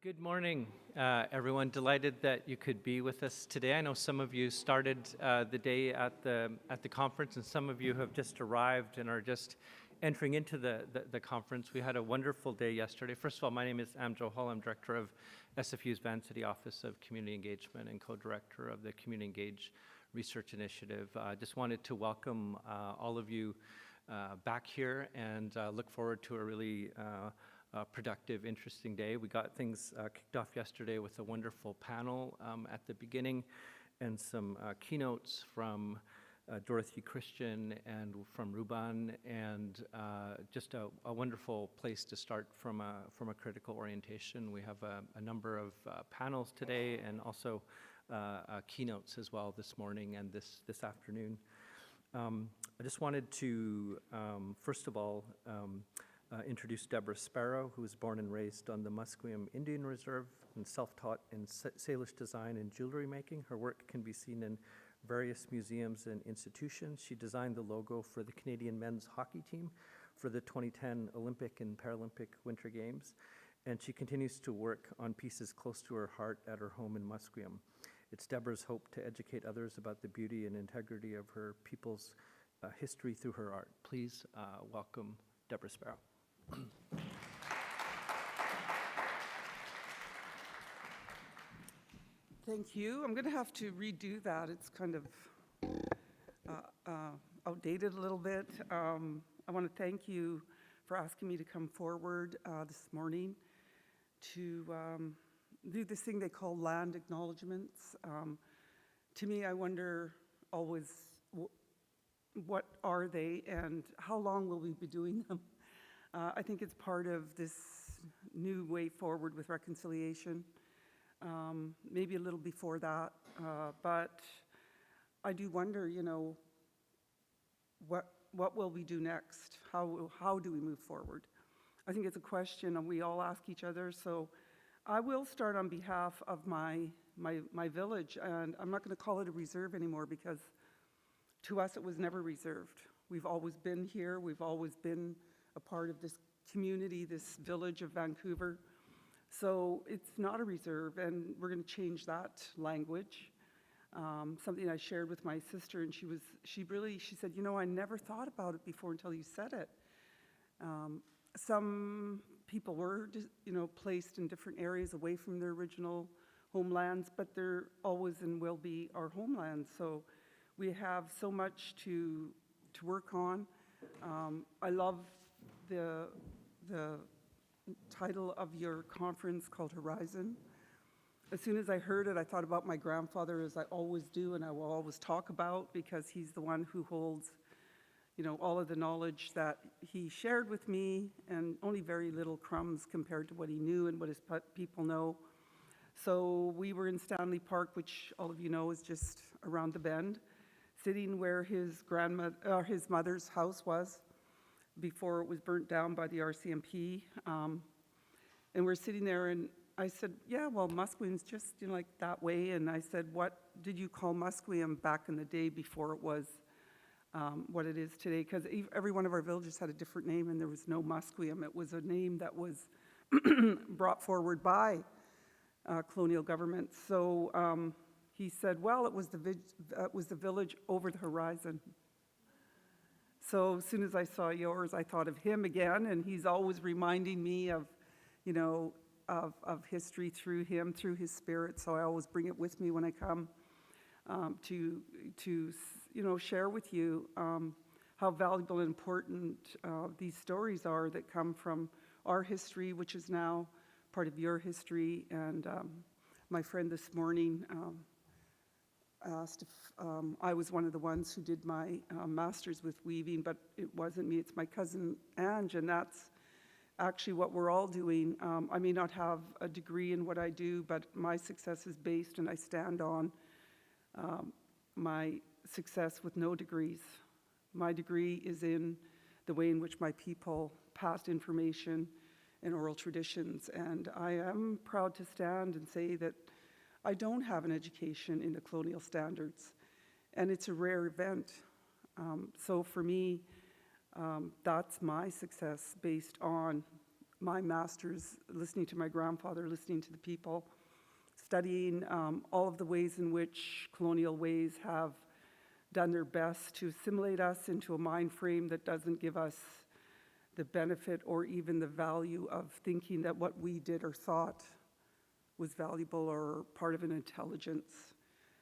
Good morning, everyone. Delighted that you could be with us today. I know some of you started the day at the conference, and some of you have just arrived and are just entering into the conference. We had a wonderful day yesterday. First of all, my name is Amjo Hall. I'm director of SFU's Van City Office of Community Engagement and co-director of the Community Engage Research Initiative. Just wanted to welcome all of you back here and look forward to a really productive, interesting day. We got things kicked off yesterday with a wonderful panel at the beginning and some keynotes from Dorothy Christian and from Ruban, and just a wonderful place to start from a critical orientation. We have a number of panels today and also keynotes as well this morning and this afternoon. I just wanted to, first of all, introduce Deborah Sparrow, who was born and raised on the Musqueam Indian Reserve and self-taught in Salish design and jewelry making. Her work can be seen in various museums and institutions. She designed the logo for the Canadian men's hockey team for the 2010 Olympic and Paralympic Winter Games, and she continues to work on pieces close to her heart at her home in Musqueam. It's Deborah's hope to educate others about the beauty and integrity of her people's history through her art. Please welcome Deborah Sparrow. Thank you. I'm going to have to redo that. It's kind of outdated a little bit. I want to thank you for asking me to come forward this morning to do this thing they call land acknowledgements. To me, I wonder always, what are they and how long will we be doing them? I think it's part of this new way forward with reconciliation, maybe a little before that, but I do wonder, what will we do next? How do we move forward? I think it's a question and we all ask each other, so I will start on behalf of my village, and I'm not going to call it a reserve anymore because to us it was never reserved. We've always been here, we've always been a part of this community, this village of Vancouver. So it's not a reserve, and we're going to change that language. Something I shared with my sister, and she said, I never thought about it before until you said it. Some people were, placed in different areas away from their original homelands, but they're always and will be our homelands. So we have so much to work on. I love the title of your conference called Horizon. As soon as I heard it, I thought about my grandfather, as I always do, and I will always talk about, because he's the one who holds, all of the knowledge that he shared with me, and only very little crumbs compared to what he knew and what his people know. So we were in Stanley Park, which all of you know is just around the bend, sitting where his mother's house was before it was burnt down by the RCMP. And we're sitting there, and I said, yeah, well, Musqueam's just like that way. And I said, what did you call Musqueam back in the day before it was what it is today? Because every one of our villages had a different name, and there was no Musqueam. It was a name that was brought forward by colonial government. So he said, well, it was the village over the horizon. So as soon as I saw yours, I thought of him again, and he's always reminding me of, of history through him, through his spirit. So I always bring it with me when I come to share with you how valuable and important these stories are that come from our history, which is now part of your history. And my friend this morning asked if I was one of the ones who did my master's with weaving, but it wasn't me, it's my cousin Ange, and that's actually what we're all doing. I may not have a degree in what I do, but my success is based, and I stand on my success with no degrees. My degree is in the way in which my people passed information and oral traditions, and I am proud to stand and say that I don't have an education in the colonial standards, and it's a rare event. So for me, that's my success based on my master's, listening to my grandfather, listening to the people, studying all of the ways in which colonial ways have done their best to assimilate us into a mind frame that doesn't give us the benefit or even the value of thinking that what we did or thought was valuable or part of an intelligence.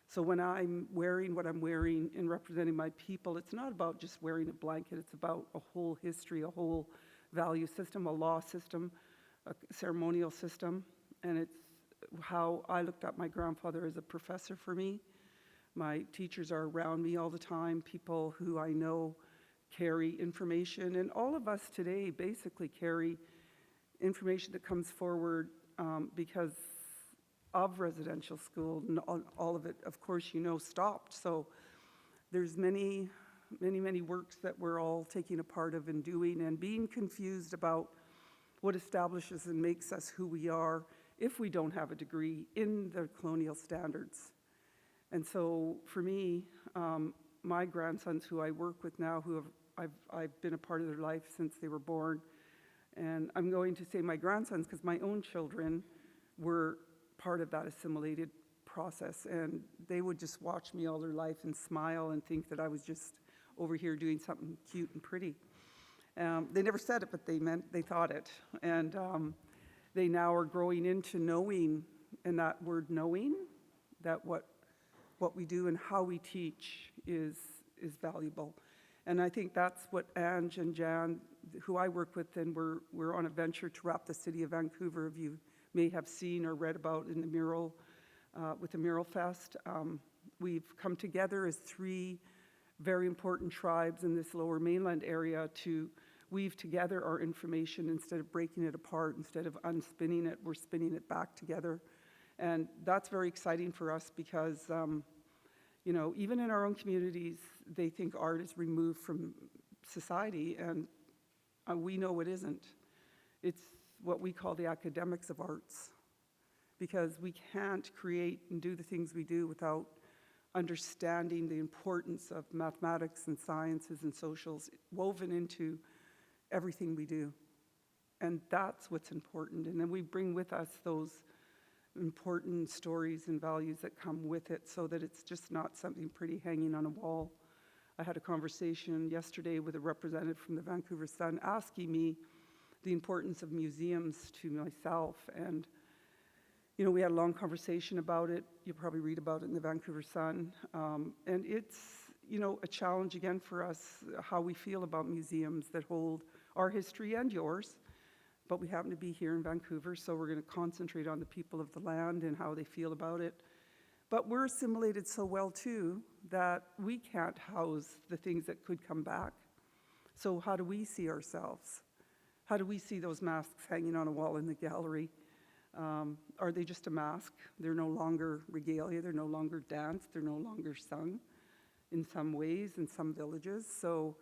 So when I'm wearing what I'm wearing in representing my people, it's not about just wearing a blanket, it's about a whole history, a whole value system, a law system, a ceremonial system, and it's how I looked at my grandfather as a professor for me. My teachers are around me all the time, people who I know carry information, and all of us today basically carry information that comes forward because of residential school, and all of it, of course, stopped. So there's many works that we're all taking a part of and doing, and being confused about what establishes and makes us who we are if we don't have a degree in the colonial standards. And so for me, my grandsons who I work with now, I've been a part of their life since they were born, and I'm going to say my grandsons because my own children were part of that assimilated process, and they would just watch me all their life and smile and think that I was just over here doing something cute and pretty. They never said it, but they thought it, and they now are growing into knowing, and that word knowing, that what we do and how we teach is valuable. And I think that's what Ange and Jan, who I work with, and we're on a venture to wrap the city of Vancouver, if you may have seen or read about in the mural, with the Mural Fest. We've come together as 3 very important tribes in this Lower Mainland area to weave together our information instead of breaking it apart, instead of unspinning it, we're spinning it back together. And that's very exciting for us because, even in our own communities, they think art is removed from society, and we know it isn't. It's what we call the academics of arts, because we can't create and do the things we do without understanding the importance of mathematics and sciences and socials woven into everything we do. And that's what's important. And then we bring with us those important stories and values that come with it so that it's just not something pretty hanging on a wall. I had a conversation yesterday with a representative from the Vancouver Sun asking me the importance of museums to myself, and we had a long conversation about it. You'll probably read about it in the Vancouver Sun, and it's a challenge again for us, how we feel about museums that hold our history and yours, but we happen to be here in Vancouver, so we're going to concentrate on the people of the land and how they feel about it. But we're assimilated so well too that we can't house the things that could come back. So how do we see ourselves? How do we see those masks hanging on a wall in the gallery? Are they just a mask? They're no longer regalia, they're no longer danced, they're no longer sung in some ways, in some villages. So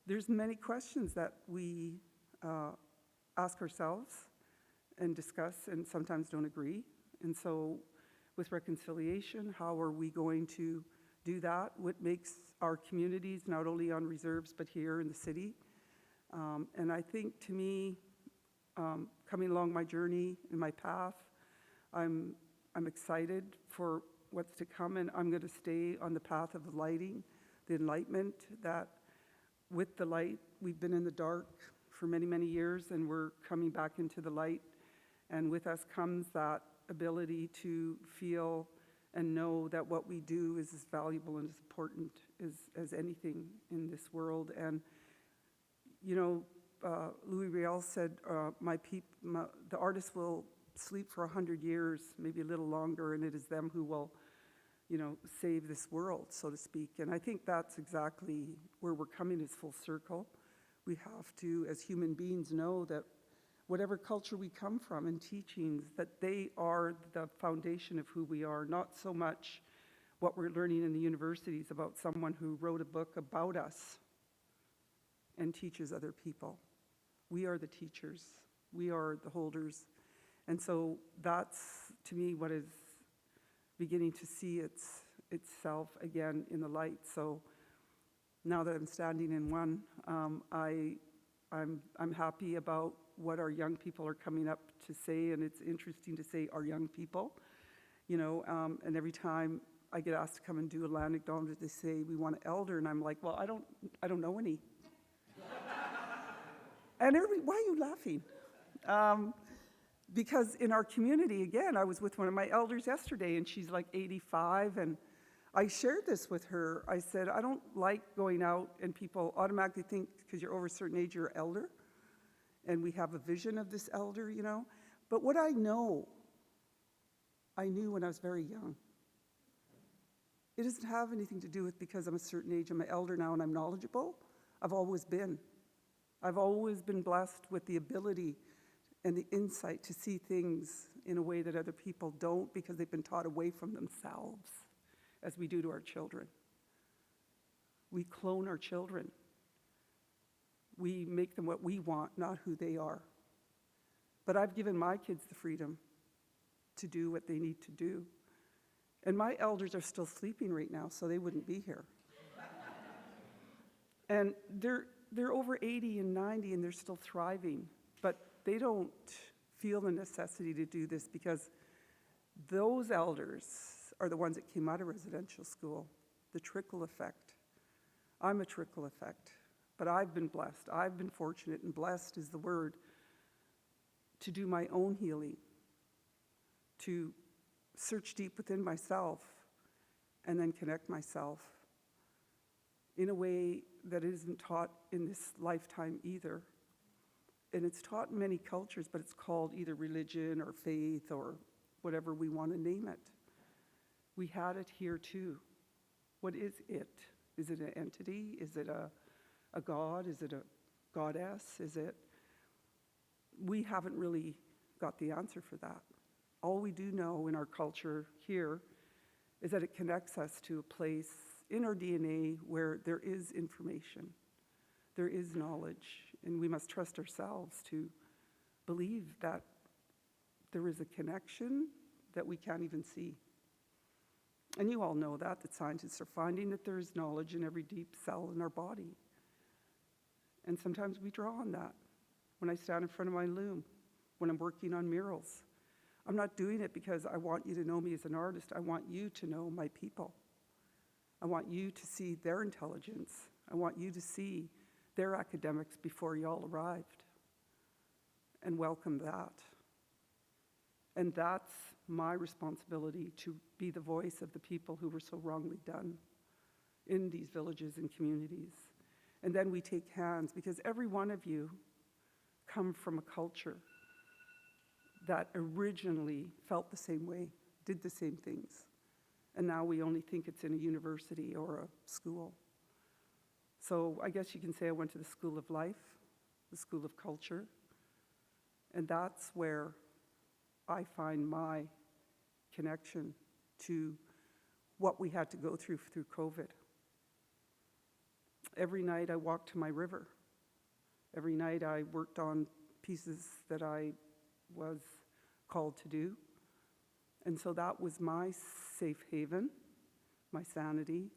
there's many questions that we ask ourselves and discuss and sometimes don't agree. And so with reconciliation, how are we going to do that? What makes our communities not only on reserves but here in the city? And I think, to me, coming along my journey and my path, I'm excited for what's to come, and I'm going to stay on the path of the lighting, the enlightenment, that with the light, we've been in the dark for many, many years, and we're coming back into the light. And with us comes that ability to feel and know that what we do is as valuable and as important as anything in this world. And Louis Riel said, the artists will sleep for 100 years, maybe a little longer, and it is them who will, save this world, so to speak. And I think that's exactly where we're coming, is full circle. We have to, as human beings, know that whatever culture we come from and teachings, that they are the foundation of who we are, not so much what we're learning in the universities about someone who wrote a book about us and teaches other people. We are the teachers. We are the holders. And so that's, to me, what is beginning to see itself again in the light. So now that I'm standing in one, I I'm happy about what our young people are coming up to say, and it's interesting to say our young people, you know, and every time I get asked to come and do a land acknowledgement, they say, we want an elder, and I'm like, well, I don't know any. And why are you laughing? Because in our community, again, I was with one of my elders yesterday, and she's like 85, and I shared this with her. I said, I don't like going out and people automatically think because you're over a certain age, you're an elder, and we have a vision of this elder, you know. But what I know, I knew when I was very young. It doesn't have anything to do with because I'm a certain age, I'm an elder now and I'm knowledgeable. I've always been. I've always been blessed with the ability and the insight to see things in a way that other people don't because they've been taught away from themselves, as we do to our children. We clone our children. We make them what we want, not who they are. But I've given my kids the freedom to do what they need to do. And my elders are still sleeping right now, so they wouldn't be here. And they're over 80 and 90, and they're still thriving. But they don't feel the necessity to do this because those elders are the ones that came out of residential school, the trickle effect. I'm a trickle effect, but I've been blessed. I've been fortunate, and blessed is the word, to do my own healing, to search deep within myself and then connect myself in a way that isn't taught in this lifetime either. And it's taught in many cultures, but it's called either religion or faith or whatever we want to name it. We had it here too. What is it? Is it an entity? Is it a god? Is it a goddess? We haven't really got the answer for that. All we do know in our culture here is that it connects us to a place in our DNA where there is information, there is knowledge, and we must trust ourselves to believe that there is a connection that we can't even see. And you all know that scientists are finding that there is knowledge in every deep cell in our body. And sometimes we draw on that. When I stand in front of my loom, when I'm working on murals, I'm not doing it because I want you to know me as an artist. I want you to know my people. I want you to see their intelligence. I want you to see their academics before y'all arrived and welcome that. And that's my responsibility, to be the voice of the people who were so wrongly done in these villages and communities. And then we take hands, because every one of you come from a culture that originally felt the same way, did the same things. And now we only think it's in a university or a school. So I guess you can say I went to the school of life, the school of culture, and that's where I find my connection to what we had to go through COVID. Every night I walked to my river. Every night I worked on pieces that I was called to do. And so that was my safe haven, my sanity.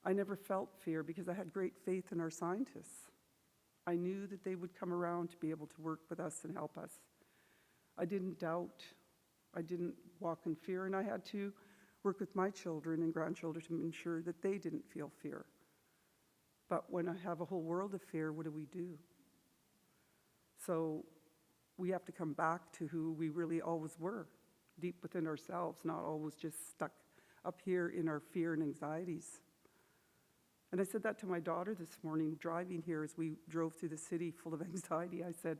I never felt fear because I had great faith in our scientists. I knew that they would come around to be able to work with us and help us. I didn't doubt. I didn't walk in fear, and I had to work with my children and grandchildren to ensure that they didn't feel fear. But when I have a whole world of fear, what do? So we have to come back to who we really always were, deep within ourselves, not always just stuck up here in our fear and anxieties. And I said that to my daughter this morning, driving here as we drove through the city full of anxiety. I said,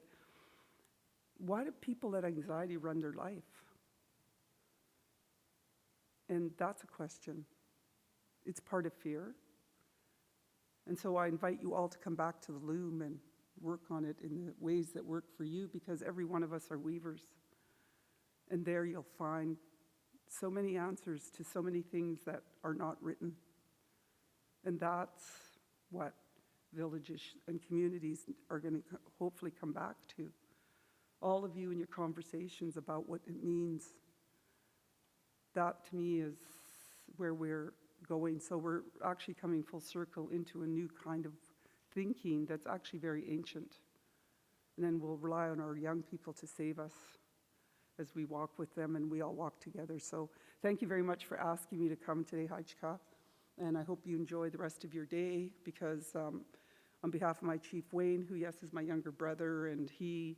why do people let anxiety run their life? And that's a question. It's part of fear. And so I invite you all to come back to the loom and work on it in the ways that work for you, because every one of us are weavers. And there you'll find so many answers to so many things that are not written. And that's what villages and communities are going to hopefully come back to. All of you in your conversations about what it means. That to me is where we're going. So we're actually coming full circle into a new kind of thinking that's actually very ancient. And then we'll rely on our young people to save us as we walk with them and we all walk together. So thank you very much for asking me to come today, Hajka. And I hope you enjoy the rest of your day, because on behalf of my Chief Wayne, who, yes, is my younger brother, and he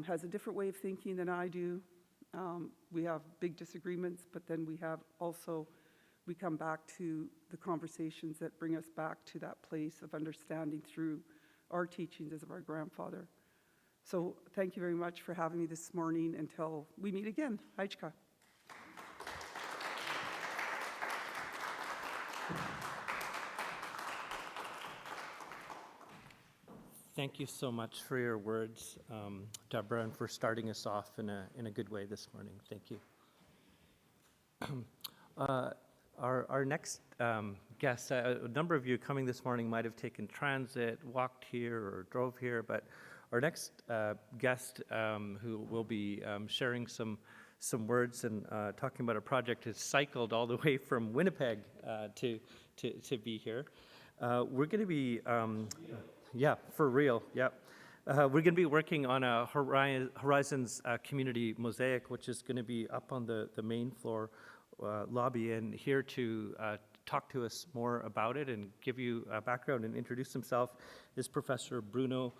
has a different way of thinking than I do. We have big disagreements, but then we come back to the conversations that bring us back to that place of understanding through our teachings as of our grandfather. So thank you very much for having me this morning. Until we meet again. Hajka. Thank you so much for your words, Deborah, and for starting us off in a good way this morning. Thank you. Our next guest, a number of you coming this morning might have taken transit, walked here, or drove here, but our next guest who will be sharing some words and talking about a project has cycled all the way from Winnipeg to be here. We're going to be... yeah, for real, yeah. We're going to be working on a Horizons community Mosaic, which is going to be up on the main floor lobby, and here to talk to us more about it and give you a background and introduce himself is Professor Bruno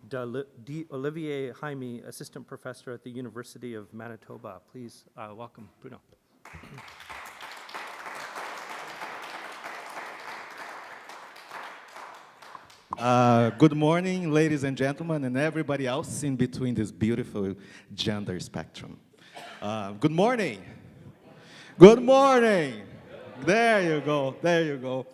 d'Olivier Jaime, Assistant Professor at the University of Manitoba. Please welcome Bruno. Good morning, ladies and gentlemen, and everybody else in between this beautiful gender spectrum. Good morning. Good morning. There you go. There you go.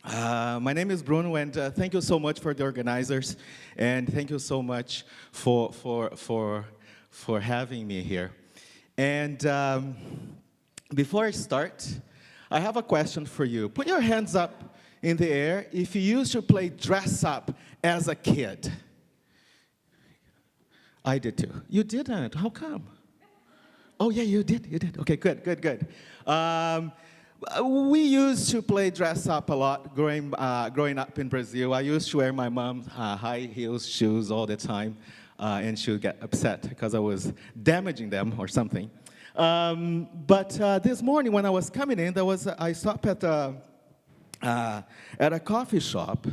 My name is Bruno, and thank you so much for the organizers, and thank you so much for having me here. And before I start, I have a question for you. Put your hands up in the air if you used to play dress up as a kid. I did too. You didn't? How come? Oh yeah, you did. Okay, good. We used to play dress up a lot growing up in Brazil. I used to wear my mom's high heels shoes all the time, and she would get upset because I was damaging them or something. But this morning when I was coming in, I stopped at a coffee shop.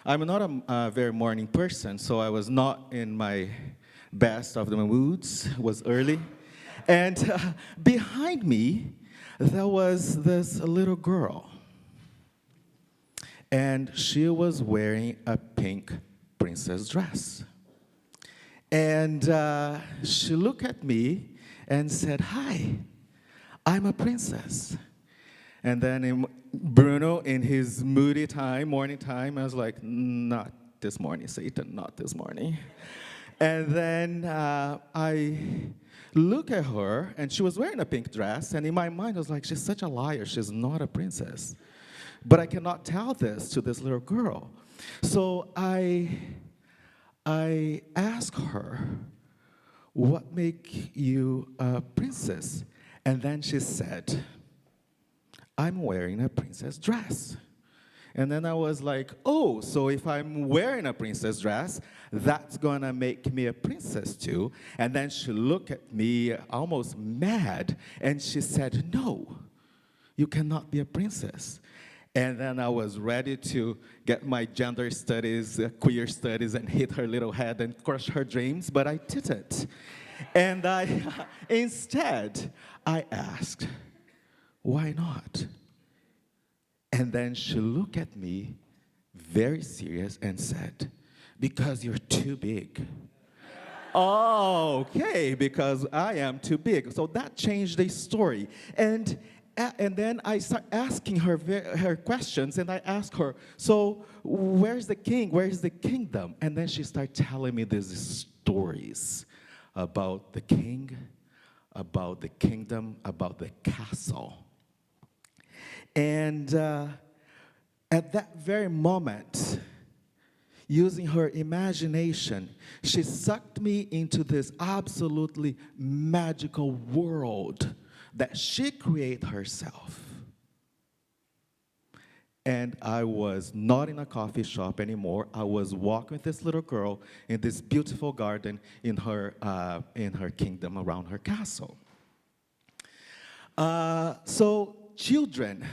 I'm not a very morning person, so I was not in my best of the moods. It was early. And behind me, there was this little girl. And she was wearing a pink princess dress. And she looked at me and said, "Hi, I'm a princess." And then Bruno, in his moody time, morning time, I was like, "Not this morning, Satan, not this morning." And then I look at her, and she was wearing a pink dress, and in my mind, I was like, she's such a liar. She's not a princess. But I cannot tell this to this little girl. So I asked her, "What make you a princess?" And then she said, "I'm wearing a princess dress." And then I was like, oh, so if I'm wearing a princess dress, that's gonna make me a princess too. And then she looked at me almost mad, and she said, "No, you cannot be a princess." And then I was ready to get my gender studies, queer studies, and hit her little head and crush her dreams, but I didn't. And instead, I asked, "Why not?" And then she looked at me very serious and said, "Because you're too big." Oh, okay, because I am too big. So that changed the story. And then I start asking her questions, and I asked her, "So where's the king? Where's the kingdom?" And then she started telling me these stories about the king, about the kingdom, about the castle. And at that very moment, using her imagination, she sucked me into this absolutely magical world that she created herself. and I was not in a coffee shop anymore. I was walking with this little girl in this beautiful garden in her kingdom around her castle. So children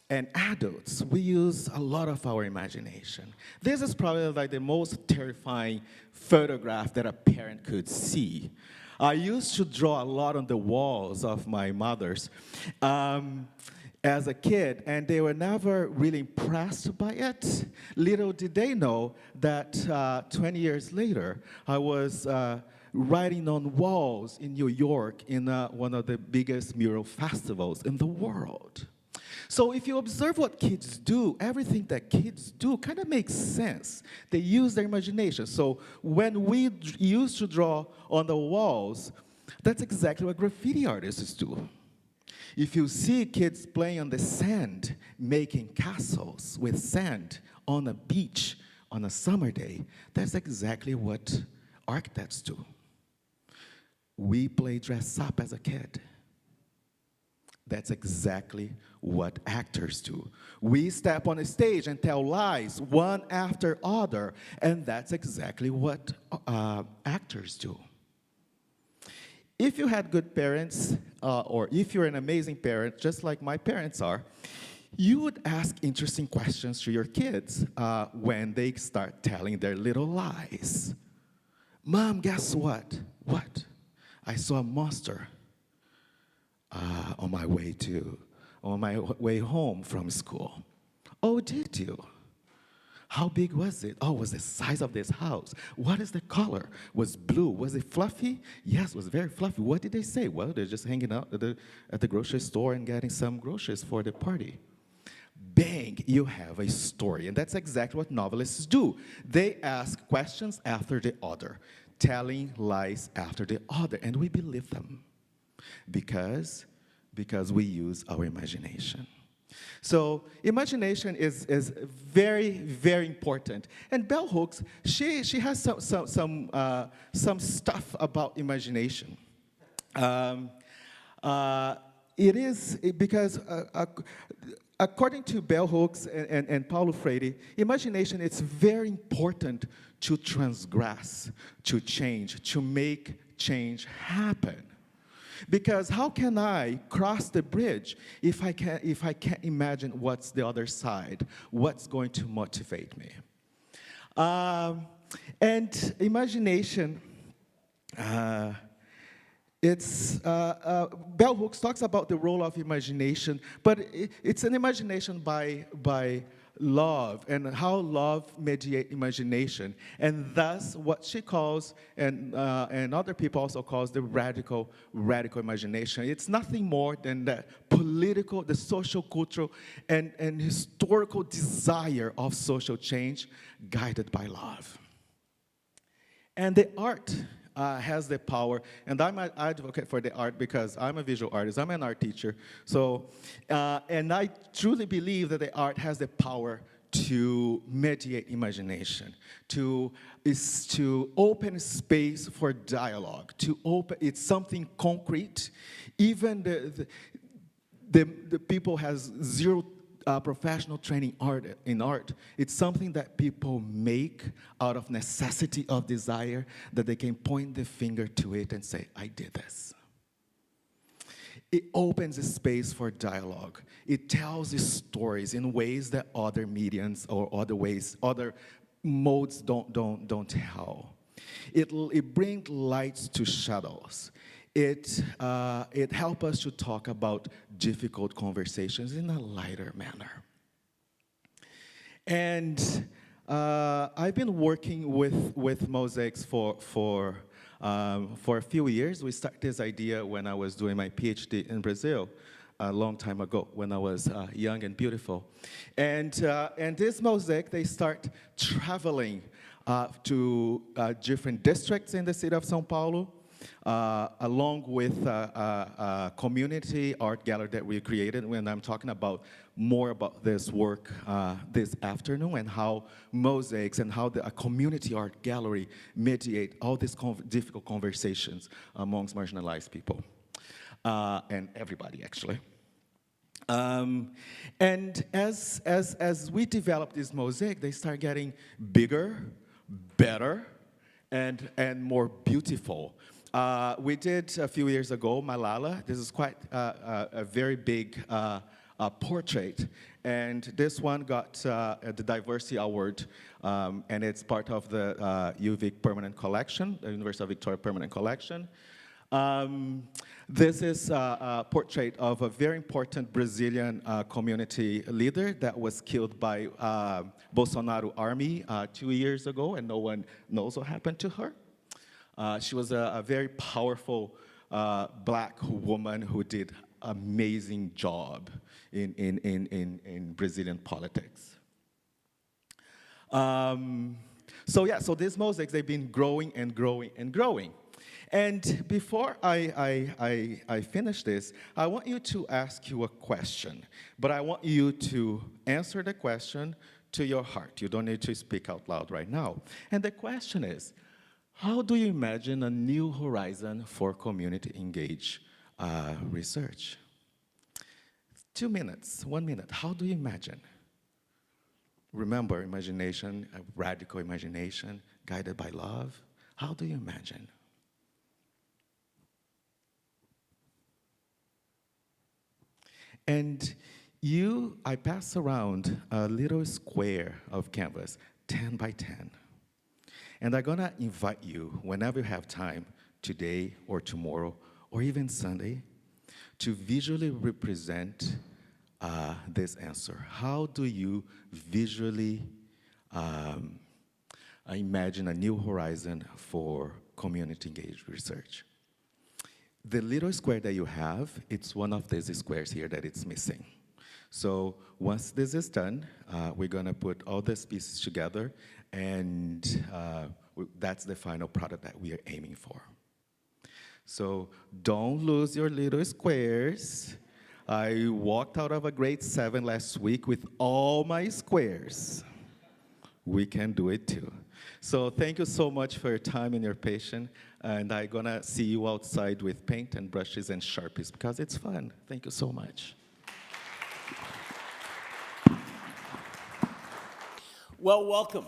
and adults, we use a lot of our imagination. This is probably like the most terrifying photograph that a parent could see. I used to draw a lot on the walls of my mother's as a kid, and they were never really impressed by it. Little did they know that 20 years later, I was writing on walls in New York in one of the biggest mural festivals in the world. So if you observe what kids do, everything that kids do kind of makes sense. They use their imagination. So when we used to draw on the walls, that's exactly what graffiti artists do. If you see kids playing on the sand, making castles with sand on a beach on a summer day, that's exactly what architects do. We play dress up as a kid. That's exactly what actors do. We step on a stage and tell lies one after other, and that's exactly what actors do. If you had good parents, or if you're an amazing parent, just like my parents are, you would ask interesting questions to your kids when they start telling their little lies. Mom, guess what? What? I saw a monster on my way home from school. Oh, did you? How big was it? Oh, it was the size of this house. What is the color? Was blue? Was it fluffy? Yes, it was very fluffy. What did they say? Well, they're just hanging out at the grocery store and getting some groceries for the party. Bang, you have a story. And that's exactly what novelists do. They ask questions after the other, telling lies after the other, and we believe them because we use our imagination. So imagination is very, very important. And bell hooks, she has some stuff about imagination. It is because according to bell hooks and Paulo Freire, imagination is very important to transgress, to change, to make change happen. Because how can I cross the bridge if I can't imagine what's the other side? What's going to motivate me? And imagination, bell hooks talks about the role of imagination, but it's an imagination by love and how love mediates imagination, and thus what she calls and other people also calls the radical imagination. It's nothing more than the political, the social, cultural, and historical desire of social change guided by love. And the art has the power, and I'm an advocate for the art because I'm a visual artist, I'm an art teacher, so, and I truly believe that the art has the power to mediate imagination, to open space for dialogue, it's something concrete. Even the people has zero professional training in art. It's something that people make out of necessity of desire, that they can point the finger to it and say, I did this. It opens a space for dialogue. It tells the stories in ways that other mediums or other modes don't tell. It brings lights to shadows. It helps us to talk about difficult conversations in a lighter manner. And I've been working with mosaics for a few years. We started this idea when I was doing my PhD in Brazil a long time ago, when I was young and beautiful. And this mosaic, they start traveling to different districts in the city of São Paulo, along with a community art gallery that we created. When I'm talking about more about this work this afternoon, and how mosaics and how a community art gallery mediate all these difficult conversations amongst marginalized people and everybody, actually. And as we develop this mosaic, they start getting bigger, better, and more beautiful. We did a few years ago, Malala. This is quite a very big portrait. And this one got the Diversity Award, and it's part of the UVic Permanent Collection, the University of Victoria Permanent Collection. This is a portrait of a very important Brazilian community leader that was killed by Bolsonaro army 2 years ago, and no one knows what happened to her. She was a very powerful black woman who did amazing job in Brazilian politics. So these mosaics, they've been growing and growing and growing. And before I finish this, I want you to ask you a question. But I want you to answer the question to your heart. You don't need to speak out loud right now. And the question is, how do you imagine a new horizon for community engaged research? 2 minutes, 1 minute. How do you imagine? Remember, imagination, a radical imagination, guided by love. How do you imagine? And I pass around a little square of canvas, 10 by 10. And I'm gonna invite you, whenever you have time, today or tomorrow, or even Sunday, to visually represent this answer. How do you visually imagine a new horizon for community engaged research? The little square that you have, it's one of these squares here that it's missing. So once this is done, we're gonna put all these pieces together, and that's the final product that we are aiming for. So don't lose your little squares. I walked out of a grade 7 last week with all my squares. We can do it too. So thank you so much for your time and your patience. And I'm gonna see you outside with paint and brushes and Sharpies because it's fun. Thank you so much. Well, welcome.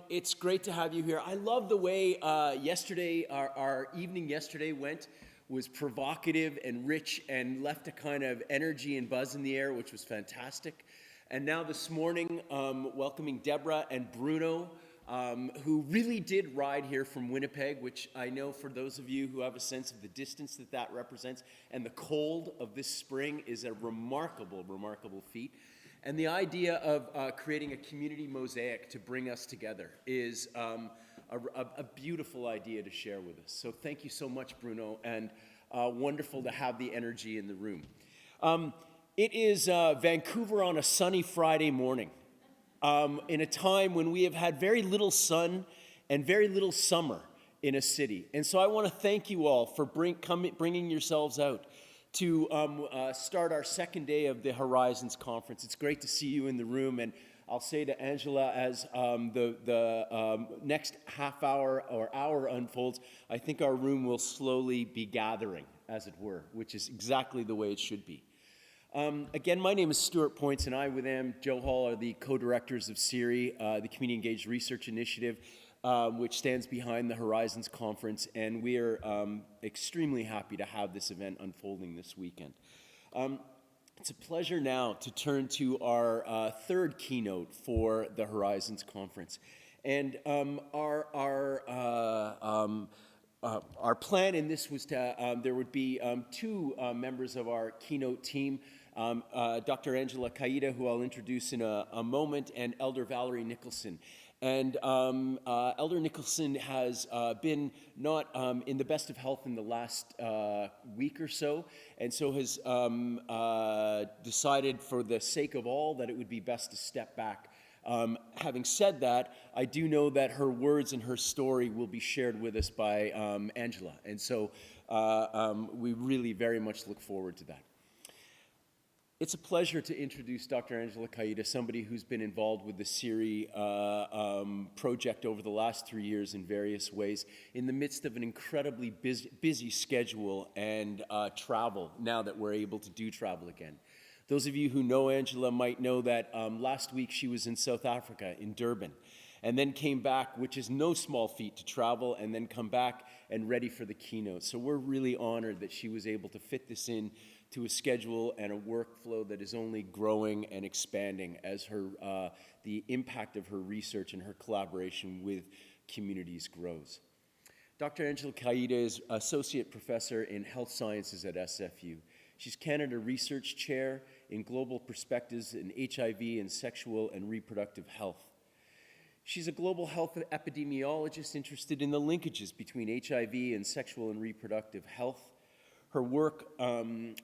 It's great to have you here. I love the way yesterday, our evening yesterday went, was provocative and rich and left a kind of energy and buzz in the air, which was fantastic. And now this morning, welcoming Deborah and Bruno, who really did ride here from Winnipeg, which I know for those of you who have a sense of the distance that that represents, and the cold of this spring is a remarkable, remarkable feat. And the idea of creating a community mosaic to bring us together is a beautiful idea to share with us. So thank you so much, Bruno, and wonderful to have the energy in the room. It is Vancouver on a sunny Friday morning, in a time when we have had very little sun and very little summer in a city. And so I want to thank you all for bringing yourselves out to start our second day of the Horizons Conference. It's great to see you in the room, and I'll say to Angela, as the next half hour or hour unfolds, I think our room will slowly be gathering, as it were, which is exactly the way it should be. Again, my name is Stuart Points, and I, with Joe Hall, are the co-directors of CERI, the Community Engaged Research Initiative, which stands behind the Horizons Conference, and we are extremely happy to have this event unfolding this weekend. It's a pleasure now to turn to our third keynote for the Horizons Conference. And our plan in this was to, there would be two members of our keynote team, Dr. Angela Kaida, who I'll introduce in a moment, and Elder Valerie Nicholson. And Elder Nicholson has been not in the best of health in the last week or so, and so has decided for the sake of all that it would be best to step back. Having said that, I do know that her words and her story will be shared with us by Angela, and so we really very much look forward to that. It's a pleasure to introduce Dr. Angela Kaida, somebody who's been involved with the CERI project over the last 3 years in various ways, in the midst of an incredibly busy schedule and travel, now that we're able to do travel again. Those of you who know Angela might know that last week she was in South Africa, in Durban, and then came back, which is no small feat to travel and then come back and ready for the keynote. So we're really honored that she was able to fit this in to a schedule and a workflow that is only growing and expanding as the impact of her research and her collaboration with communities grows. Dr. Angela Kaida is Associate Professor in Health Sciences at SFU. She's Canada Research Chair in Global Perspectives in HIV and Sexual and Reproductive Health. She's a global health epidemiologist interested in the linkages between HIV and sexual and reproductive health. Her work has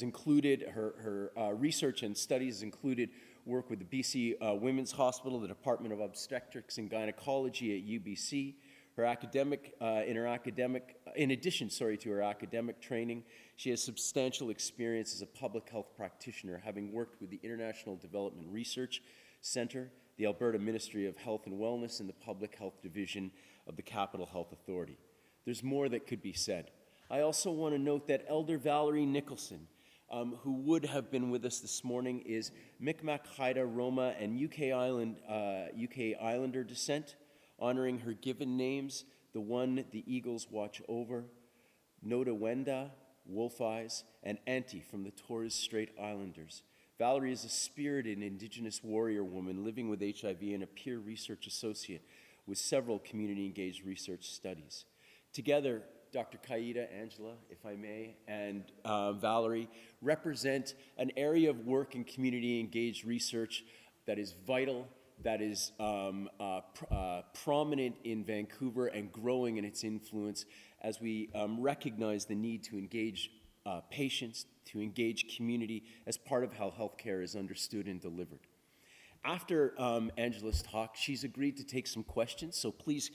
included, her research and studies included work with the BC Women's Hospital, the Department of Obstetrics and Gynecology at UBC. In addition to her academic training, she has substantial experience as a public health practitioner, having worked with the International Development Research Center, the Alberta Ministry of Health and Wellness, and the Public Health Division of the Capital Health Authority. There's more that could be said. I also want to note that Elder Valerie Nicholson, who would have been with us this morning, is Mi'kmaq, Haida, Roma, and UK Islander descent, honoring her given names, the one the Eagles watch over, Nodawenda, Wolf Eyes, and Auntie from the Torres Strait Islanders. Valerie is a spirited Indigenous warrior woman living with HIV and a peer research associate with several community-engaged research studies. Together, Dr. Kaida, Angela, if I may, and Valerie represent an area of work in community-engaged research that is vital, that is prominent in Vancouver and growing in its influence as we recognize the need to engage patients, to engage community as part of how healthcare is understood and delivered. After Angela's talk, she's agreed to take some questions, so please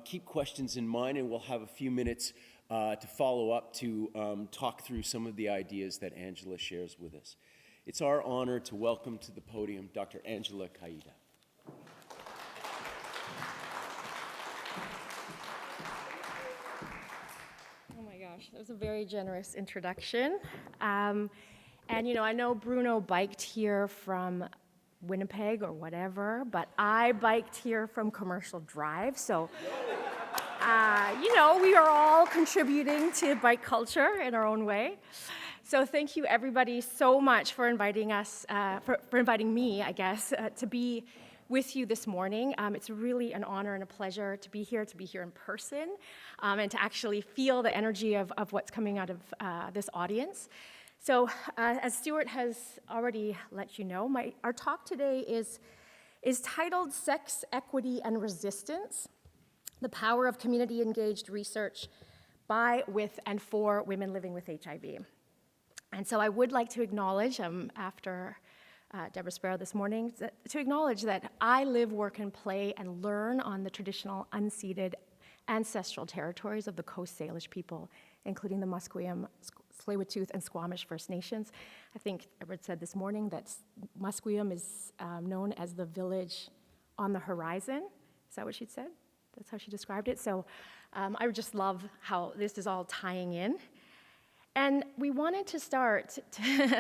keep questions in mind, and we'll have a few minutes to follow up to talk through some of the ideas that Angela shares with us. It's our honor to welcome to the podium Dr. Angela Kaida. Oh my gosh, that was a very generous introduction. And you know, I know Bruno biked here from Winnipeg or whatever, but I biked here from Commercial Drive, so you know, we are all contributing to bike culture in our own way. So thank you everybody so much for inviting us, for inviting me, I guess, to be with you this morning. It's really an honor and a pleasure to be here in person, and to actually feel the energy of what's coming out of this audience. So as Stuart has already let you know, our talk today is titled Sex, Equity, and Resistance, the Power of Community-Engaged Research by, with, and for women living with HIV. And so I would like to acknowledge, after Deborah Sparrow this morning, to acknowledge that I live, work, and play and learn on the traditional unceded ancestral territories of the Coast Salish people, including the Musqueam, Tsleil-Waututh, and Squamish First Nations. I think Edward said this morning that Musqueam is known as the village on the horizon. Is that what she said? That's how she described it. So I just love how this is all tying in. And we wanted to start,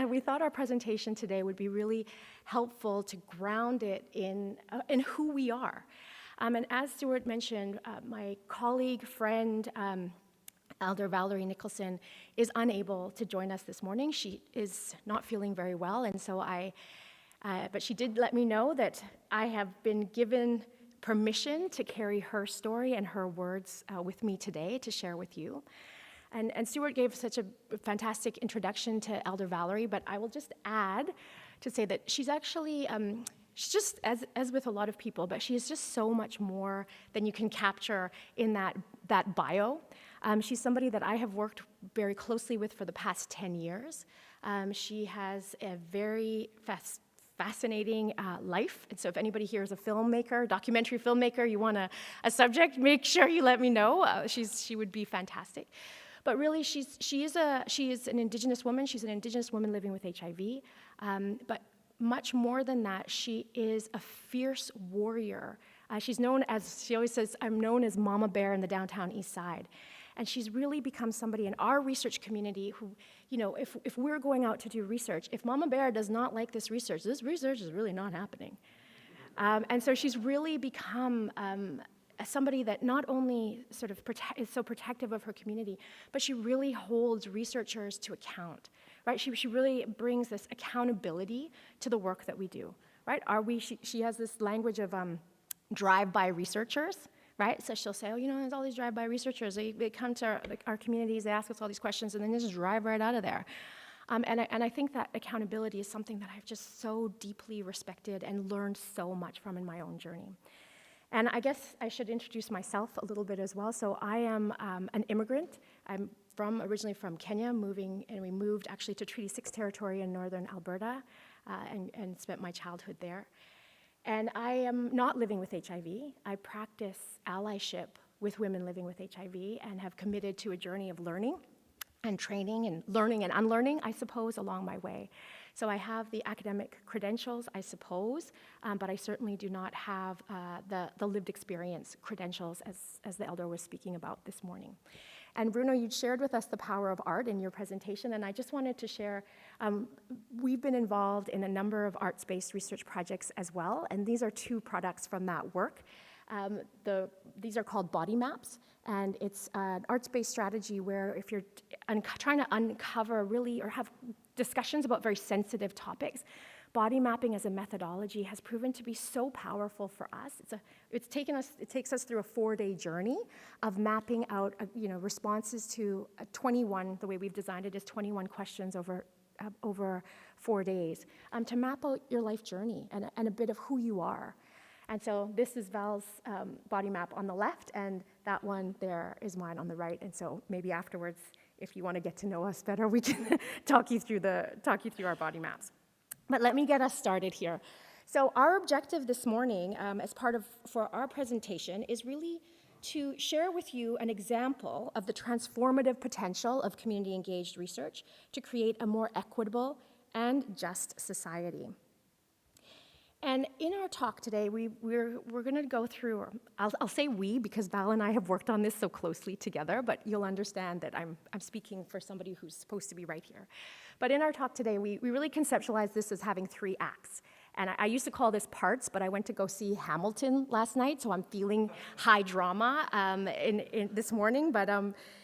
we thought our presentation today would be really helpful to ground it in who we are. And as Stuart mentioned, my colleague, friend, Elder Valerie Nicholson is unable to join us this morning. She is not feeling very well, and so but she did let me know that I have been given permission to carry her story and her words with me today to share with you. And Stuart gave such a fantastic introduction to Elder Valerie, but I will just add to say that she's actually, she's just, as with a lot of people, but she is just so much more than you can capture in that bio. She's somebody that I have worked very closely with for the past 10 years. She has a very fascinating life. And so if anybody here is a filmmaker, documentary filmmaker, you want a subject, make sure you let me know. She would be fantastic. But really, she is an Indigenous woman. She's an Indigenous woman living with HIV. But much more than that, she is a fierce warrior. She's known as, she always says, I'm known as Mama Bear in the downtown east side. And she's really become somebody in our research community who, you know, if we're going out to do research, if Mama Bear does not like this research is really not happening. And so she's really become somebody that not only sort of is so protective of her community, but she really holds researchers to account, right? She really brings this accountability to the work that we do, right? She has this language of drive-by researchers, right? So she'll say, oh, you know, there's all these drive-by researchers. They come to our communities, they ask us all these questions, and then they just drive right out of there. And I think that accountability is something that I've just so deeply respected and learned so much from in my own journey. And I guess I should introduce myself a little bit as well. So I am an immigrant. I'm originally from Kenya, we moved actually to Treaty 6 territory in northern Alberta and spent my childhood there. And I am not living with HIV. I practice allyship with women living with HIV and have committed to a journey of learning and training and learning and unlearning, I suppose, along my way. So I have the academic credentials, I suppose, but I certainly do not have the lived experience credentials as the elder was speaking about this morning. And Bruno, you shared with us the power of art in your presentation, and I just wanted to share, we've been involved in a number of arts-based research projects as well, and these are two products from that work. These are called body maps, and it's an arts-based strategy where if you're trying to uncover really or have discussions about very sensitive topics, body mapping as a methodology has proven to be so powerful for us. It takes us through a 4-day journey of mapping out responses to 21, the way we've designed it is 21 questions over 4 days, to map out your life journey and a bit of who you are. And so this is Val's body map on the left, and that one there is mine on the right. And so maybe afterwards, if you want to get to know us better, we can talk you through our body maps. But let me get us started here. So our objective this morning, for our presentation, is really to share with you an example of the transformative potential of community-engaged research to create a more equitable and just society. And in our talk today, we're going to go through, or I'll say we, because Val and I have worked on this so closely together, but you'll understand that I'm speaking for somebody who's supposed to be right here. But in our talk today, we really conceptualize this as having 3 acts. And I used to call this parts, but I went to go see Hamilton last night, so I'm feeling high drama in this morning. But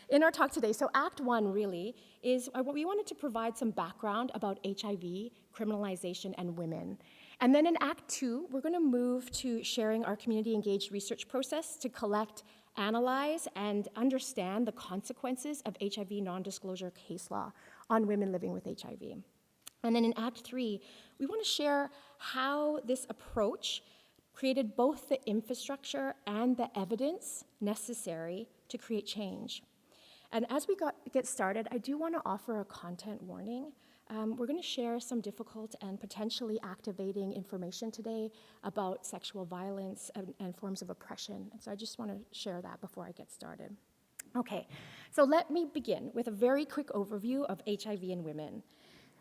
in our talk today, so Act 1 really is, we wanted to provide some background about HIV, criminalization, and women. And then in Act 2, we're going to move to sharing our community-engaged research process to collect, analyze, and understand the consequences of HIV non-disclosure case law on women living with HIV. And then in Act 3, we want to share how this approach created both the infrastructure and the evidence necessary to create change. And as we get started, I do want to offer a content warning. We're going to share some difficult and potentially activating information today about sexual violence and forms of oppression. And so I just want to share that before I get started. Okay, so let me begin with a very quick overview of HIV in women.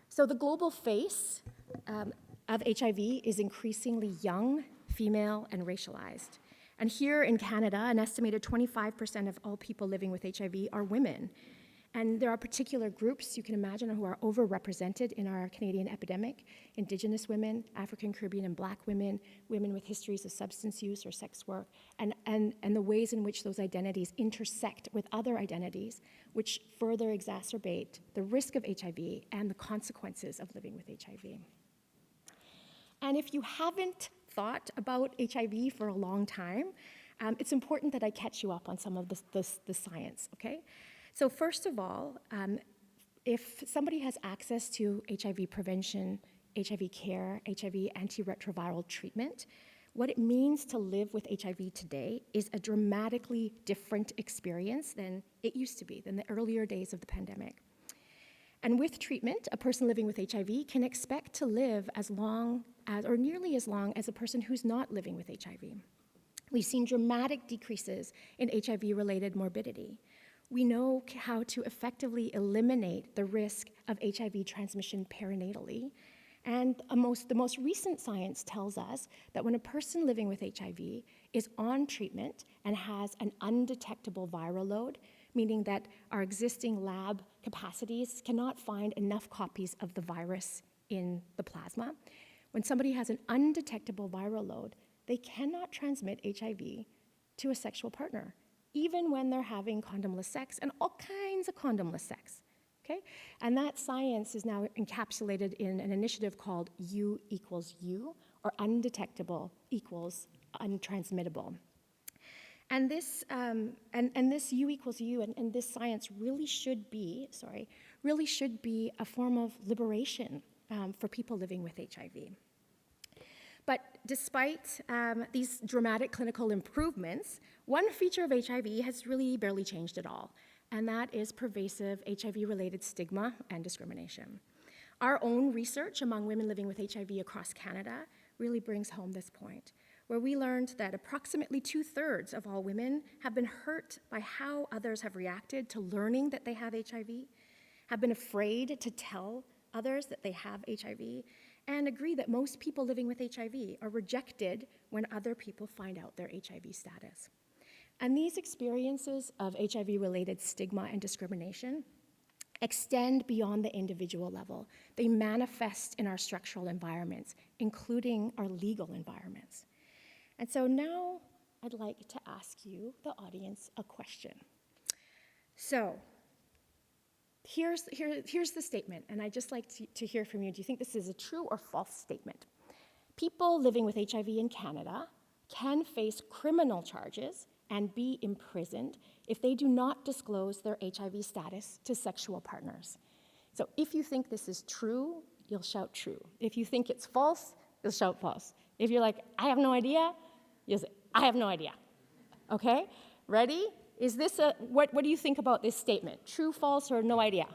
So the global face of HIV is increasingly young, female, and racialized. And here in Canada, an estimated 25% of all people living with HIV are women. And there are particular groups you can imagine who are overrepresented in our Canadian epidemic: Indigenous women, African, Caribbean, and Black women, women with histories of substance use or sex work, and the ways in which those identities intersect with other identities, which further exacerbate the risk of HIV and the consequences of living with HIV. And if you haven't thought about HIV for a long time, it's important that I catch you up on some of the science, okay? So first of all, if somebody has access to HIV prevention, HIV care, HIV antiretroviral treatment, what it means to live with HIV today is a dramatically different experience than it used to be, than the earlier days of the pandemic. And with treatment, a person living with HIV can expect to live as long as, or nearly as long as a person who's not living with HIV. We've seen dramatic decreases in HIV-related morbidity. We know how to effectively eliminate the risk of HIV transmission perinatally. And the most recent science tells us that when a person living with HIV is on treatment and has an undetectable viral load, meaning that our existing lab capacities cannot find enough copies of the virus in the plasma. When somebody has an undetectable viral load, they cannot transmit HIV to a sexual partner, even when they're having condomless sex and all kinds of condomless sex. Okay? And that science is now encapsulated in an initiative called U equals U, or undetectable equals untransmittable. And this, this U equals U and this science really should be a form of liberation for people living with HIV. But despite these dramatic clinical improvements, one feature of HIV has really barely changed at all, and that is pervasive HIV-related stigma and discrimination. Our own research among women living with HIV across Canada really brings home this point, where we learned that approximately 2/3 of all women have been hurt by how others have reacted to learning that they have HIV, have been afraid to tell others that they have HIV, and agree that most people living with HIV are rejected when other people find out their HIV status. And these experiences of HIV-related stigma and discrimination extend beyond the individual level. They manifest in our structural environments, including our legal environments. And so now I'd like to ask you, the audience, a question. So here's the statement, and I'd just like to hear from you. Do you think this is a true or false statement? People living with HIV in Canada can face criminal charges and be imprisoned if they do not disclose their HIV status to sexual partners. So if you think this is true, you'll shout true. If you think it's false, you'll shout false. If you're like, I have no idea, you'll say, I have no idea. Okay? Ready? Is this what do you think about this statement? True, false, or no idea?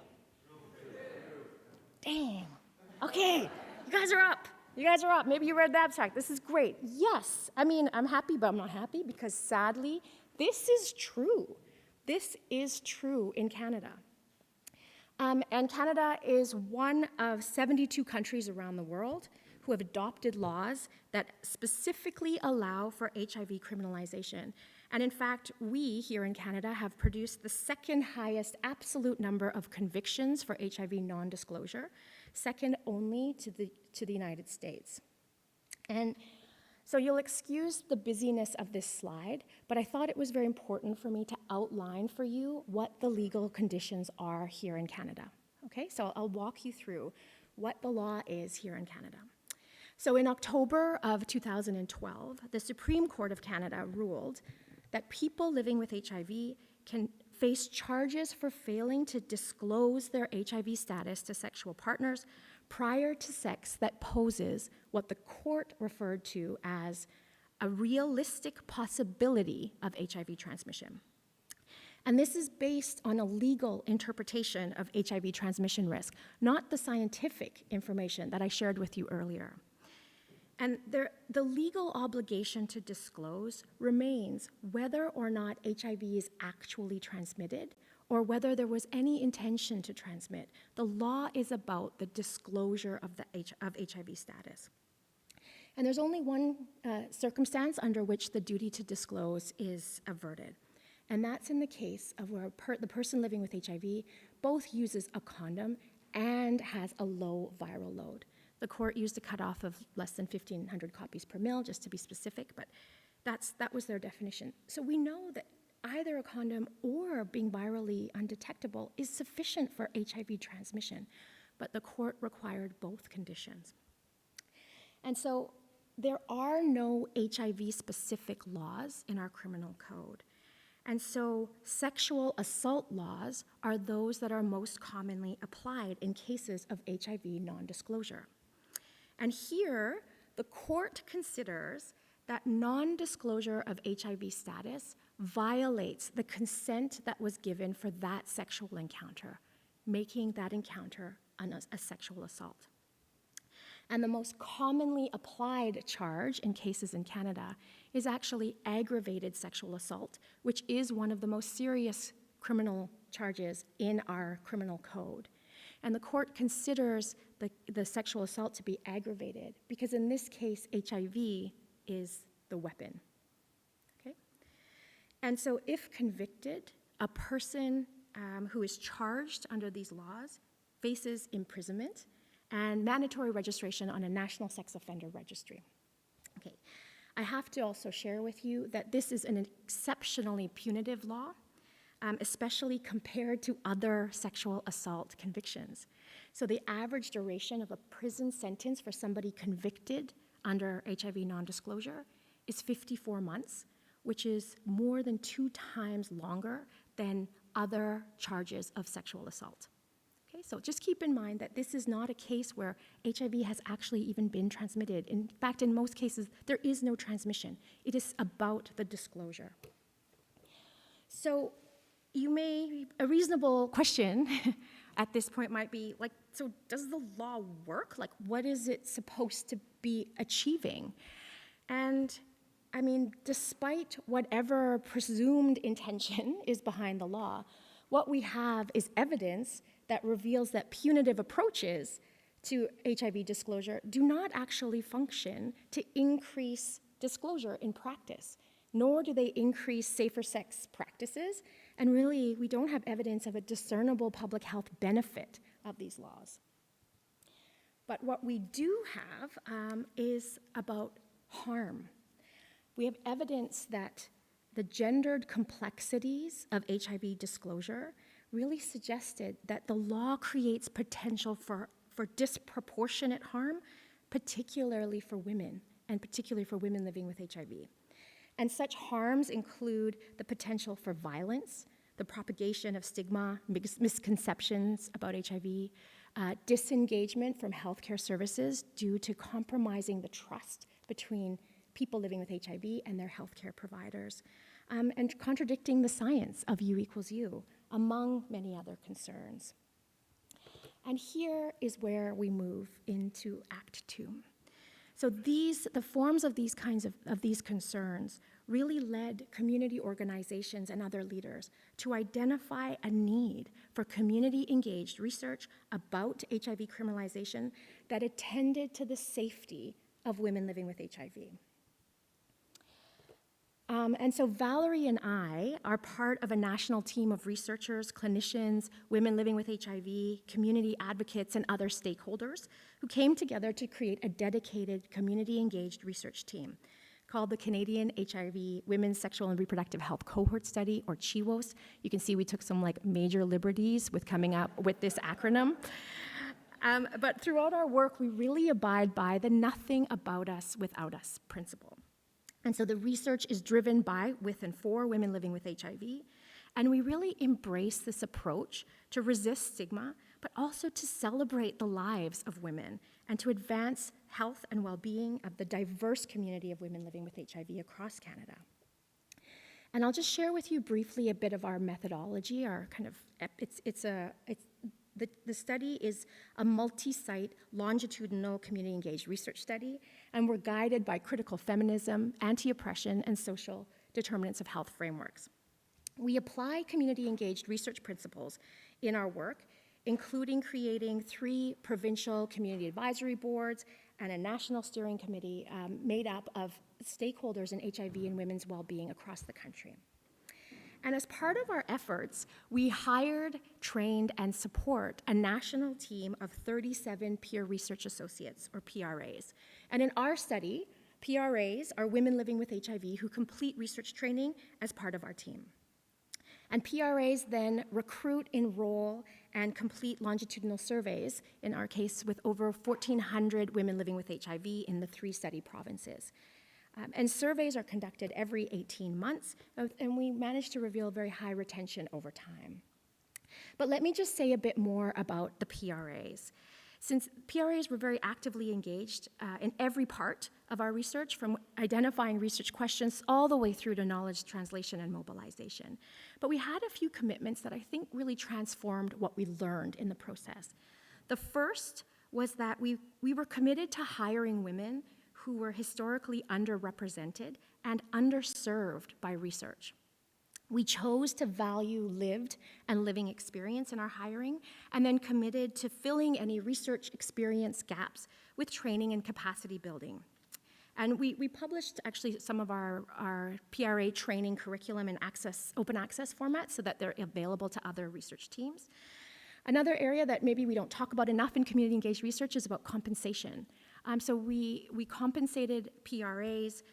Dang. Okay, you guys are up. You guys are up. Maybe you read the abstract. This is great. Yes. I mean, I'm happy, but I'm not happy because sadly, this is true. This is true in Canada. And Canada is one of 72 countries around the world who have adopted laws that specifically allow for HIV criminalization. And in fact, we here in Canada have produced the second highest absolute number of convictions for HIV non-disclosure, second only to the United States. And so you'll excuse the busyness of this slide, but I thought it was very important for me to outline for you what the legal conditions are here in Canada. Okay, so I'll walk you through what the law is here in Canada. So in October of 2012, the Supreme Court of Canada ruled that people living with HIV can face charges for failing to disclose their HIV status to sexual partners prior to sex that poses what the court referred to as a realistic possibility of HIV transmission. And this is based on a legal interpretation of HIV transmission risk, not the scientific information that I shared with you earlier. And the legal obligation to disclose remains whether or not HIV is actually transmitted or whether there was any intention to transmit. The law is about the disclosure of HIV status. And there's only one circumstance under which the duty to disclose is averted. And that's in the case of where the person living with HIV both uses a condom and has a low viral load. The court used a cutoff of less than 1,500 copies per mil, just to be specific, but that was their definition. So we know that either a condom or being virally undetectable is sufficient for HIV transmission, but the court required both conditions. And so there are no HIV-specific laws in our criminal code. And so sexual assault laws are those that are most commonly applied in cases of HIV non-disclosure. And here, the court considers that non-disclosure of HIV status violates the consent that was given for that sexual encounter, making that encounter a sexual assault. And the most commonly applied charge in cases in Canada is actually aggravated sexual assault, which is one of the most serious criminal charges in our criminal code. And the court considers the sexual assault to be aggravated because in this case, HIV is the weapon. Okay? And so if convicted a person who is charged under these laws faces imprisonment and mandatory registration on a national sex offender registry. Okay, I have to also share with you that this is an exceptionally punitive law, especially compared to other sexual assault convictions. So the average duration of a prison sentence for somebody convicted under HIV non-disclosure is 54 months, which is more than 2 times longer than other charges of sexual assault. Okay, so just keep in mind that this is not a case where HIV has actually even been transmitted. In fact, in most cases, there is no transmission. It is about the disclosure. So a reasonable question at this point might be, like, so does the law work? Like, what is it supposed to be achieving? And I mean, despite whatever presumed intention is behind the law, what we have is evidence that reveals that punitive approaches to HIV disclosure do not actually function to increase disclosure in practice, nor do they increase safer sex practices, and really, we don't have evidence of a discernible public health benefit of these laws. But what we do have is about harm. We have evidence that the gendered complexities of HIV disclosure really suggested that the law creates potential for disproportionate harm, particularly for women, and particularly for women living with HIV. And such harms include the potential for violence, the propagation of stigma, misconceptions about HIV, disengagement from healthcare services due to compromising the trust between people living with HIV and their healthcare providers, and contradicting the science of U equals U, among many other concerns. And here is where we move into Act 2. So the forms of these kinds of these concerns really led community organizations and other leaders to identify a need for community-engaged research about HIV criminalization that attended to the safety of women living with HIV. And so Valerie and I are part of a national team of researchers, clinicians, women living with HIV, community advocates, and other stakeholders who came together to create a dedicated community-engaged research team called the Canadian HIV Women's Sexual and Reproductive Health Cohort Study, or CHIWOS. You can see we took some major liberties with coming up with this acronym. But throughout our work, we really abide by the nothing about us without us principle. And so the research is driven by, with, and for women living with HIV, and we really embrace this approach to resist stigma, but also to celebrate the lives of women and to advance health and well-being of the diverse community of women living with HIV across Canada. And I'll just share with you briefly a bit of our methodology, the study is a multi-site, longitudinal, community-engaged research study, and we're guided by critical feminism, anti-oppression, and social determinants of health frameworks. We apply community-engaged research principles in our work, including creating 3 provincial community advisory boards and a national steering committee made up of stakeholders in HIV and women's well-being across the country. And as part of our efforts, we hired, trained, and support a national team of 37 peer research associates, or PRAs. And in our study, PRAs are women living with HIV who complete research training as part of our team. And PRAs then recruit, enroll, and complete longitudinal surveys, in our case with over 1,400 women living with HIV in the 3 study provinces. And surveys are conducted every 18 months, and we manage to reveal very high retention over time. But let me just say a bit more about the PRAs. Since PRAs were very actively engaged in every part of our research, from identifying research questions all the way through to knowledge translation and mobilization. But we had a few commitments that I think really transformed what we learned in the process. The first was that we were committed to hiring women who were historically underrepresented and underserved by research. We chose to value lived and living experience in our hiring, and then committed to filling any research experience gaps with training and capacity building. And we published actually some of our PRA training curriculum in open access format so that they're available to other research teams. Another area that maybe we don't talk about enough in community engaged research is about compensation. So we compensated PRAs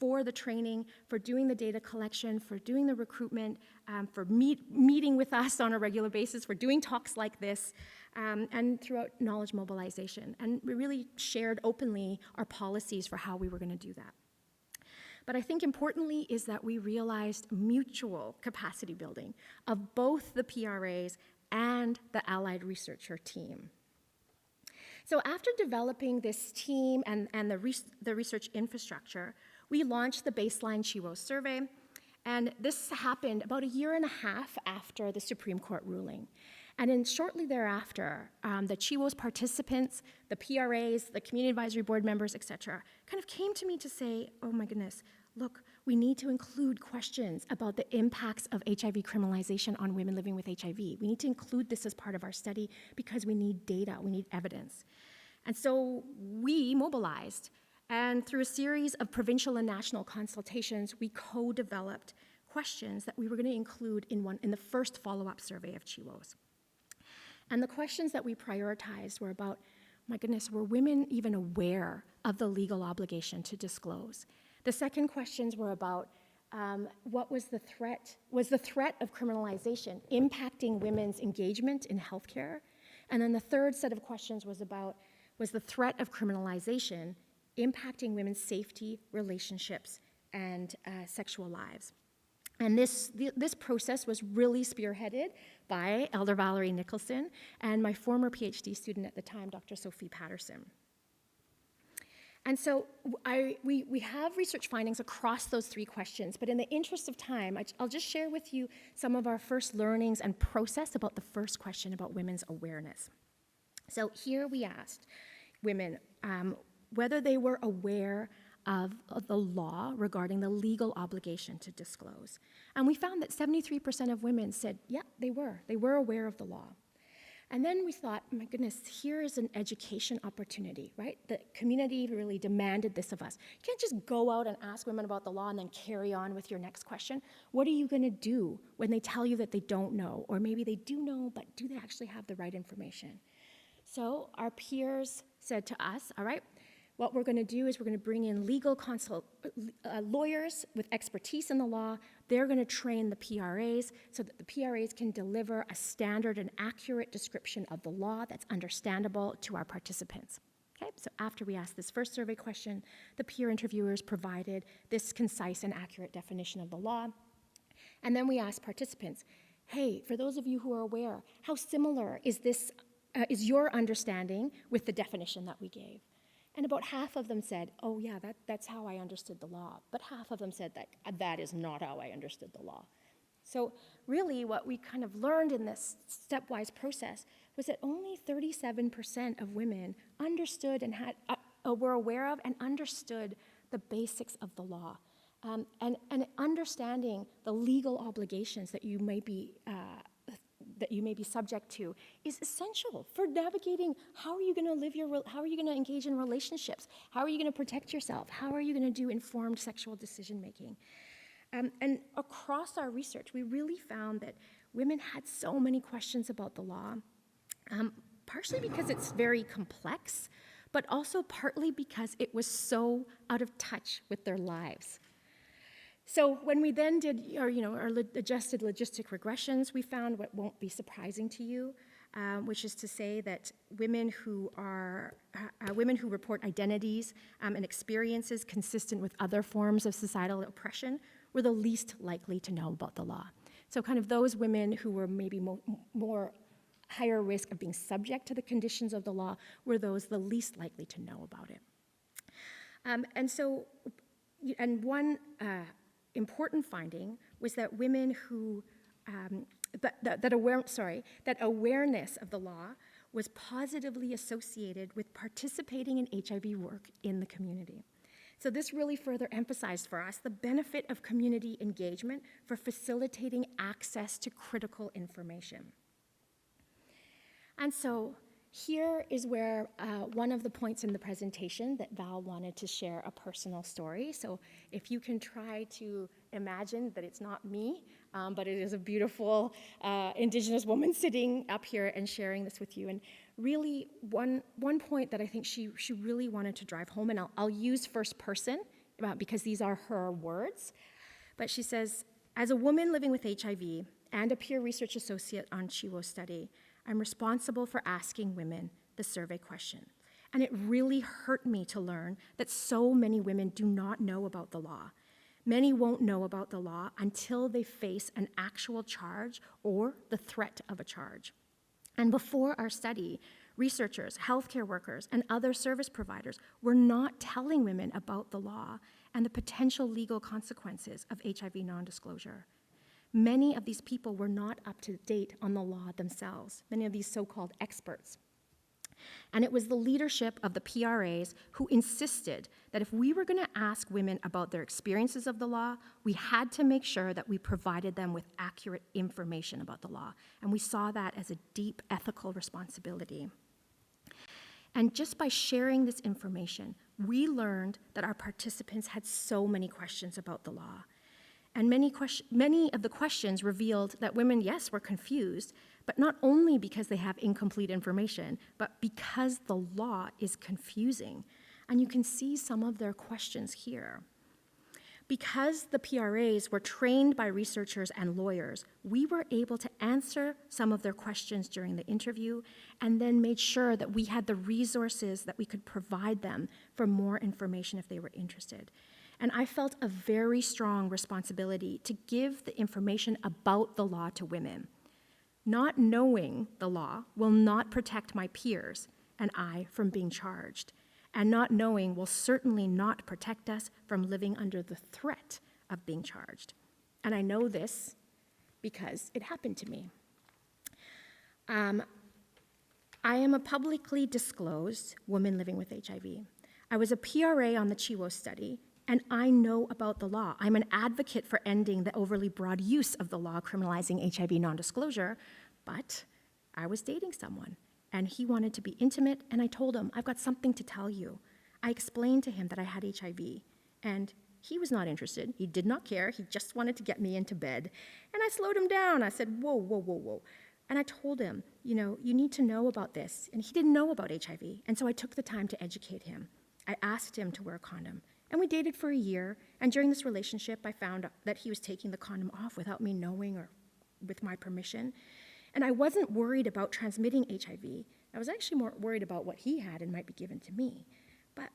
for the training, for doing the data collection, for doing the recruitment, for meeting with us on a regular basis, for doing talks like this, and throughout knowledge mobilization. And we really shared openly our policies for how we were going to do that. But I think importantly is that we realized mutual capacity building of both the PRAs and the allied researcher team. So after developing this team and the research infrastructure, we launched the baseline CHIWO survey, and this happened about 1.5 years after the Supreme Court ruling. And then shortly thereafter, the CHIWO's participants, the PRAs, the community advisory board members, et cetera, kind of came to me to say, oh my goodness, look, we need to include questions about the impacts of HIV criminalization on women living with HIV. We need to include this as part of our study because we need data, we need evidence. And so we mobilized, and through a series of provincial and national consultations, we co-developed questions that we were going to include in the first follow-up survey of CHIWOs. And the questions that we prioritized were about, my goodness, were women even aware of the legal obligation to disclose? The second questions were about what was the threat? Was the threat of criminalization impacting women's engagement in healthcare? And then the third set of questions was about, was the threat of criminalization impacting women's safety, relationships, and sexual lives? And this process was really spearheaded by Elder Valerie Nicholson and my former PhD student at the time, Dr. Sophie Patterson. And so we have research findings across those 3 questions, but in the interest of time, I'll just share with you some of our first learnings and process about the first question about women's awareness. So here we asked women whether they were aware of the law regarding the legal obligation to disclose. And we found that 73% of women said, yeah, they were aware of the law. And then we thought, my goodness, here is an education opportunity, right? The community really demanded this of us. You can't just go out and ask women about the law and then carry on with your next question. What are you going to do when they tell you that they don't know? Or maybe they do know, but do they actually have the right information? So our peers said to us, all right, what we're going to do is we're going to bring in legal lawyers with expertise in the law. They're going to train the PRAs so that the PRAs can deliver a standard and accurate description of the law that's understandable to our participants. Okay, so after we asked this first survey question, the peer interviewers provided this concise and accurate definition of the law. And then we asked participants, hey, for those of you who are aware, how similar is your understanding with the definition that we gave? And about half of them said, oh yeah, that's how I understood the law. But half of them said that is not how I understood the law. So really what we kind of learned in this stepwise process was that only 37% of women understood and were aware of and understood the basics of the law. And understanding the legal obligations that you may be subject to is essential for navigating how are you going to engage in relationships? How are you going to protect yourself? How are you going to do informed sexual decision making? And across our research, we really found that women had so many questions about the law, partially because it's very complex, but also partly because it was so out of touch with their lives. So when we then did our adjusted logistic regressions, we found what won't be surprising to you, which is to say that women who report identities and experiences consistent with other forms of societal oppression were the least likely to know about the law. So kind of those women who were maybe more higher risk of being subject to the conditions of the law were those the least likely to know about it. And one important finding was that women who, that awareness of the law was positively associated with participating in HIV work in the community. So this really further emphasized for us the benefit of community engagement for facilitating access to critical information. And so Here is where one of the points in the presentation that Val wanted to share a personal story. So if you can try to imagine that it's not me, but it is a beautiful Indigenous woman sitting up here and sharing this with you. And really, one point that I think she really wanted to drive home, and I'll use first person because these are her words, but she says, as a woman living with HIV and a peer research associate on Chiwo's study, I'm responsible for asking women the survey question. And it really hurt me to learn that so many women do not know about the law. Many won't know about the law until they face an actual charge or the threat of a charge. And before our study, researchers, healthcare workers, and other service providers were not telling women about the law and the potential legal consequences of HIV non-disclosure. Many of these people were not up to date on the law themselves, many of these so-called experts. And it was the leadership of the PRAs who insisted that if we were going to ask women about their experiences of the law, we had to make sure that we provided them with accurate information about the law. And we saw that as a deep ethical responsibility. And just by sharing this information, we learned that our participants had so many questions about the law. And many of the questions revealed that women, yes, were confused, but not only because they have incomplete information, but because the law is confusing. And you can see some of their questions here. Because the PRAs were trained by researchers and lawyers, we were able to answer some of their questions during the interview and then made sure that we had the resources that we could provide them for more information if they were interested. And I felt a very strong responsibility to give the information about the law to women. Not knowing the law will not protect my peers and I from being charged. And not knowing will certainly not protect us from living under the threat of being charged. And I know this because it happened to me. I am a publicly disclosed woman living with HIV. I was a PRA on the Chiwo study, and I know about the law. I'm an advocate for ending the overly broad use of the law criminalizing HIV non-disclosure, but I was dating someone, and he wanted to be intimate, and I told him, I've got something to tell you. I explained to him that I had HIV, and he was not interested. He did not care. He just wanted to get me into bed. And I slowed him down. I said, whoa, whoa, whoa, whoa. And I told him, you need to know about this. And he didn't know about HIV, and so I took the time to educate him. I asked him to wear a condom. And we dated for a year, and during this relationship, I found that he was taking the condom off without me knowing or with my permission. And I wasn't worried about transmitting HIV. I was actually more worried about what he had and might be given to me. But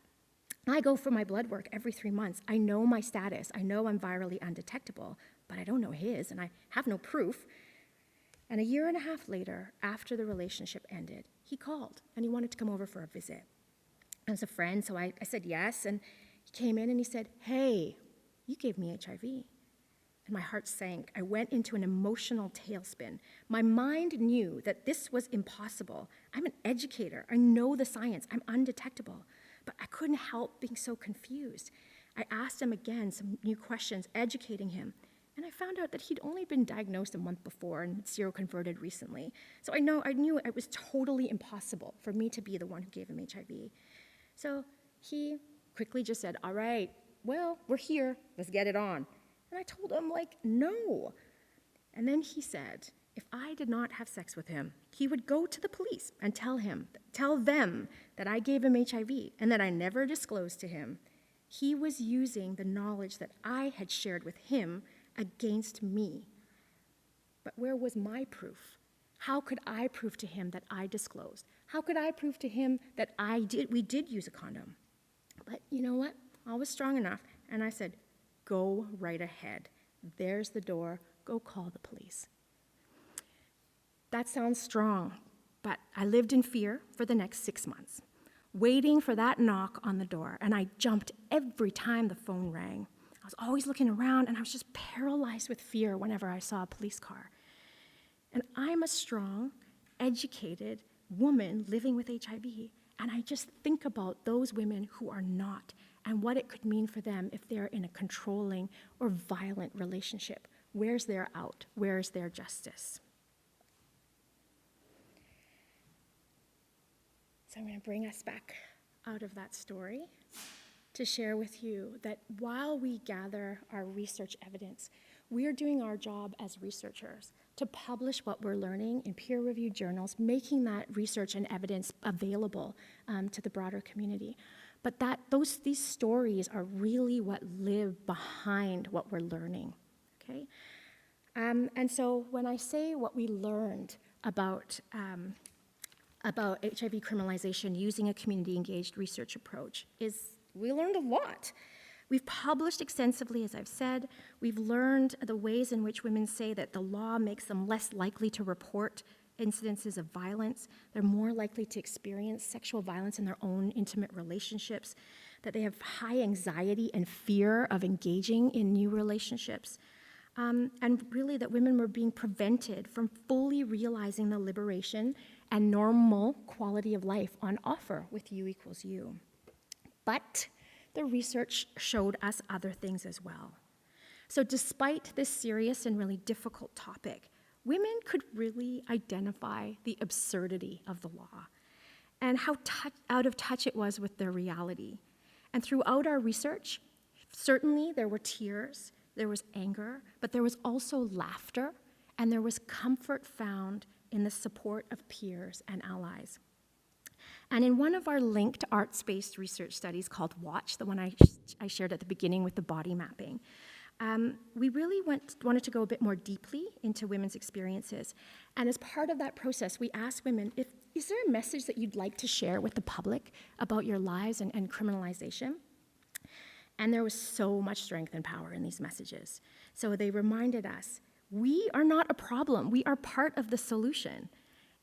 I go for my blood work every 3 months. I know my status. I know I'm virally undetectable, but I don't know his, and I have no proof. And a year and a half later, after the relationship ended, he called, and he wanted to come over for a visit. I was a friend, so I said yes, and he came in and he said, hey, you gave me HIV. And my heart sank. I went into an emotional tailspin. My mind knew that this was impossible. I'm an educator. I know the science. I'm undetectable. But I couldn't help being so confused. I asked him again some new questions, educating him. And I found out that he'd only been diagnosed a month before and seroconverted recently. So I knew it was totally impossible for me to be the one who gave him HIV. So he quickly just said, all right, well, we're here. Let's get it on. And I told him, no. And then he said, if I did not have sex with him, he would go to the police and tell them that I gave him HIV and that I never disclosed to him. He was using the knowledge that I had shared with him against me. But where was my proof? How could I prove to him that I disclosed? How could I prove to him that we did use a condom? But you know what? I was strong enough, and I said, go right ahead. There's the door. Go call the police. That sounds strong, but I lived in fear for the next 6 months, waiting for that knock on the door, and I jumped every time the phone rang. I was always looking around, and I was just paralyzed with fear whenever I saw a police car. And I'm a strong, educated woman living with HIV, and I just think about those women who are not, and what it could mean for them if they're in a controlling or violent relationship. Where's their out? Where's their justice? So I'm going to bring us back out of that story to share with you that while we gather our research evidence, we are doing our job as researchers to publish what we're learning in peer-reviewed journals, making that research and evidence available to the broader community. But these stories are really what live behind what we're learning, okay? And so when I say what we learned about HIV criminalization using a community-engaged research approach is we learned a lot. We've published extensively, as I've said. We've learned the ways in which women say that the law makes them less likely to report incidences of violence. They're more likely to experience sexual violence in their own intimate relationships, that they have high anxiety and fear of engaging in new relationships, and really that women were being prevented from fully realizing the liberation and normal quality of life on offer with U=U. But the research showed us other things as well. So despite this serious and really difficult topic, women could really identify the absurdity of the law and how out of touch it was with their reality. And throughout our research, certainly there were tears, there was anger, but there was also laughter, and there was comfort found in the support of peers and allies. And in one of our linked arts-based research studies called WATCH, the one I shared at the beginning with the body mapping, we really wanted to go a bit more deeply into women's experiences. And as part of that process, we asked women, is there a message that you'd like to share with the public about your lives and criminalization? And there was so much strength and power in these messages. So they reminded us, we are not a problem. We are part of the solution.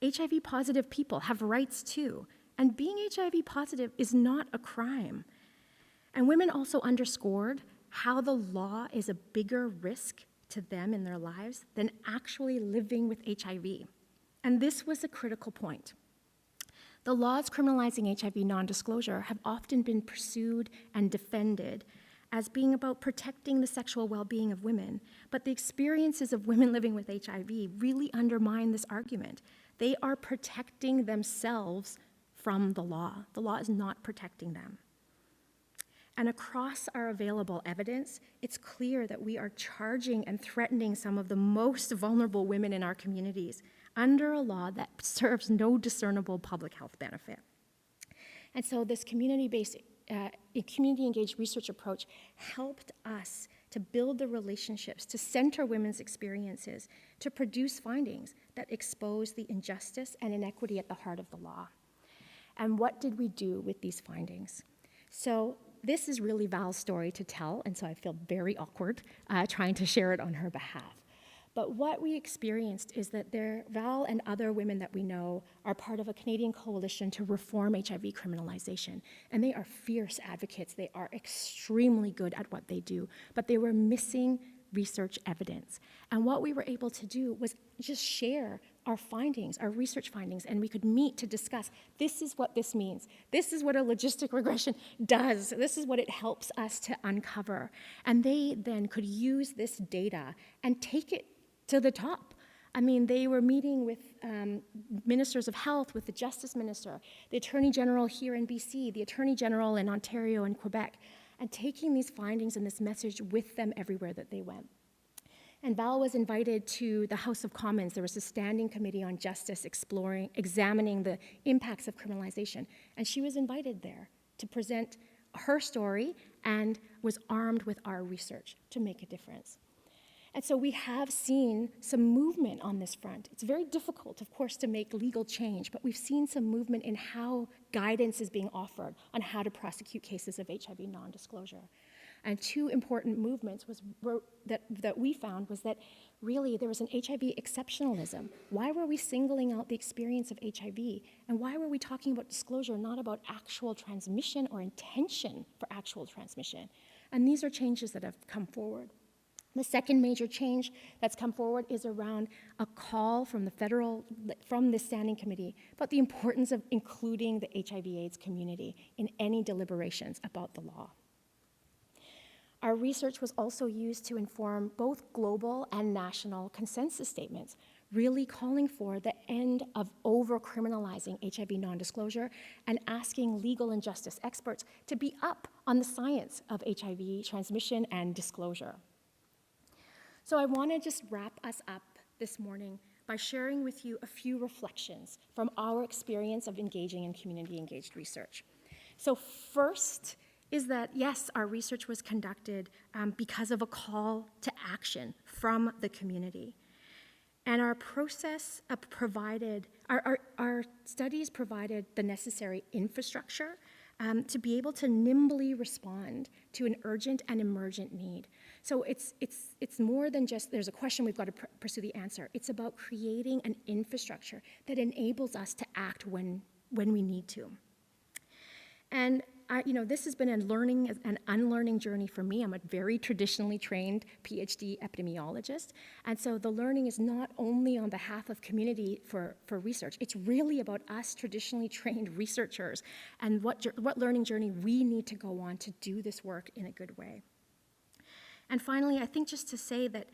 HIV positive people have rights too. And being HIV positive is not a crime. And women also underscored how the law is a bigger risk to them in their lives than actually living with HIV. And this was a critical point. The laws criminalizing HIV non-disclosure have often been pursued and defended as being about protecting the sexual well-being of women, but the experiences of women living with HIV really undermine this argument. They are protecting themselves from the law. The law is not protecting them. And across our available evidence, it's clear that we are charging and threatening some of the most vulnerable women in our communities under a law that serves no discernible public health benefit. And so this community-based, community-engaged research approach helped us to build the relationships, to center women's experiences, to produce findings that expose the injustice and inequity at the heart of the law. And what did we do with these findings? So this is really Val's story to tell, and so I feel very awkward trying to share it on her behalf. But what we experienced is that Val and other women that we know are part of a Canadian coalition to reform HIV criminalization. And they are fierce advocates. They are extremely good at what they do, but they were missing research evidence. And what we were able to do was just share our findings, our research findings, and we could meet to discuss, this is what this means. This is what a logistic regression does. This is what it helps us to uncover. And they then could use this data and take it to the top. I mean, they were meeting with ministers of health, with the Justice Minister, the Attorney General here in BC, the Attorney General in Ontario and Quebec, and taking these findings and this message with them everywhere that they went. And Val was invited to the House of Commons. There was a standing committee on justice examining the impacts of criminalization. And she was invited there to present her story and was armed with our research to make a difference. And so we have seen some movement on this front. It's very difficult, of course, to make legal change, but we've seen some movement in how guidance is being offered on how to prosecute cases of HIV non-disclosure. And two important movements that we found was that really there was an HIV exceptionalism. Why were we singling out the experience of HIV? And why were we talking about disclosure, not about actual transmission or intention for actual transmission? And these are changes that have come forward. The second major change that's come forward is around a call from the standing committee about the importance of including the HIV/AIDS community in any deliberations about the law. Our research was also used to inform both global and national consensus statements, really calling for the end of over-criminalizing HIV non-disclosure and asking legal and justice experts to be up on the science of HIV transmission and disclosure. So I want to just wrap us up this morning by sharing with you a few reflections from our experience of engaging in community-engaged research. So first is that, yes, our research was conducted because of a call to action from the community. And our process provided, our studies provided the necessary infrastructure to be able to nimbly respond to an urgent and emergent need. So it's more than just, there's a question, we've got to pursue the answer. It's about creating an infrastructure that enables us to act when we need to. And this has been a learning and unlearning journey for me. I'm a very traditionally trained PhD epidemiologist. And so the learning is not only on behalf of community for research, it's really about us traditionally trained researchers and what learning journey we need to go on to do this work in a good way. And finally, I think just to say that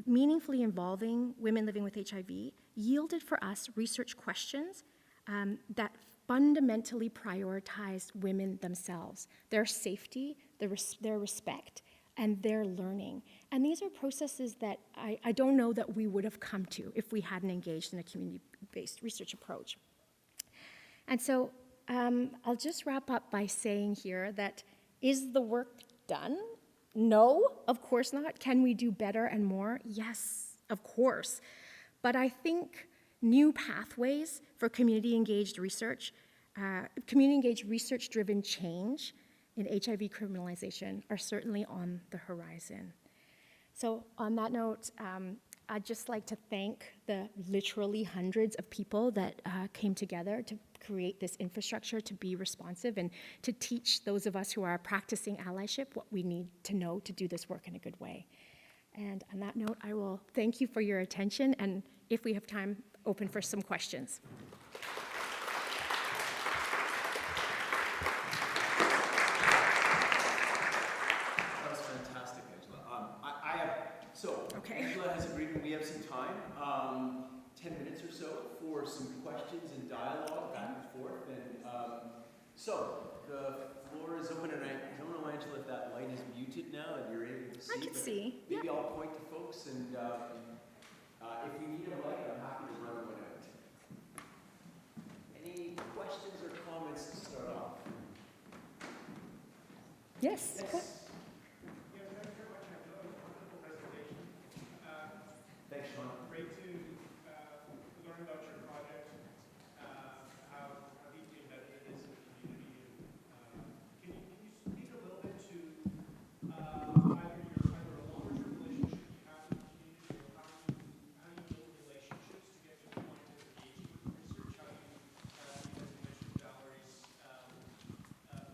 meaningfully involving women living with HIV yielded for us research questions that fundamentally prioritized women themselves, their safety, their respect, and their learning. And these are processes that I don't know that we would have come to if we hadn't engaged in a community-based research approach. And so I'll just wrap up by saying here that, is the work done? No, of course not. Can we do better and more? Yes, of course. But I think new pathways for community-engaged research, community-engaged research-driven change in HIV criminalization are certainly on the horizon. So on that note, I'd just like to thank the literally hundreds of people that came together to create this infrastructure, to be responsive, and to teach those of us who are practicing allyship what we need to know to do this work in a good way. And on that note, I will thank you for your attention, and if we have time, open for some questions. That was fantastic, Angela. Okay. Angela has agreed, and we have some time, 10 minutes or so for some questions and dialogue back and forth. And so the floor is open, and I don't know, Angela, if that light is muted now and you're able to see. I can see. Maybe I'll point to folks, and if you need a light, I'm happy to run one out. Any questions or comments to start off? Yes. Cool. Thanks, Sean. Great to learn about your project, how deeply embedded it is in the community. Can you speak a little bit to either a longer-term relationship you have with the community, or how you build relationships to get to the point of engaging with research, how you, as you mentioned, Valerie's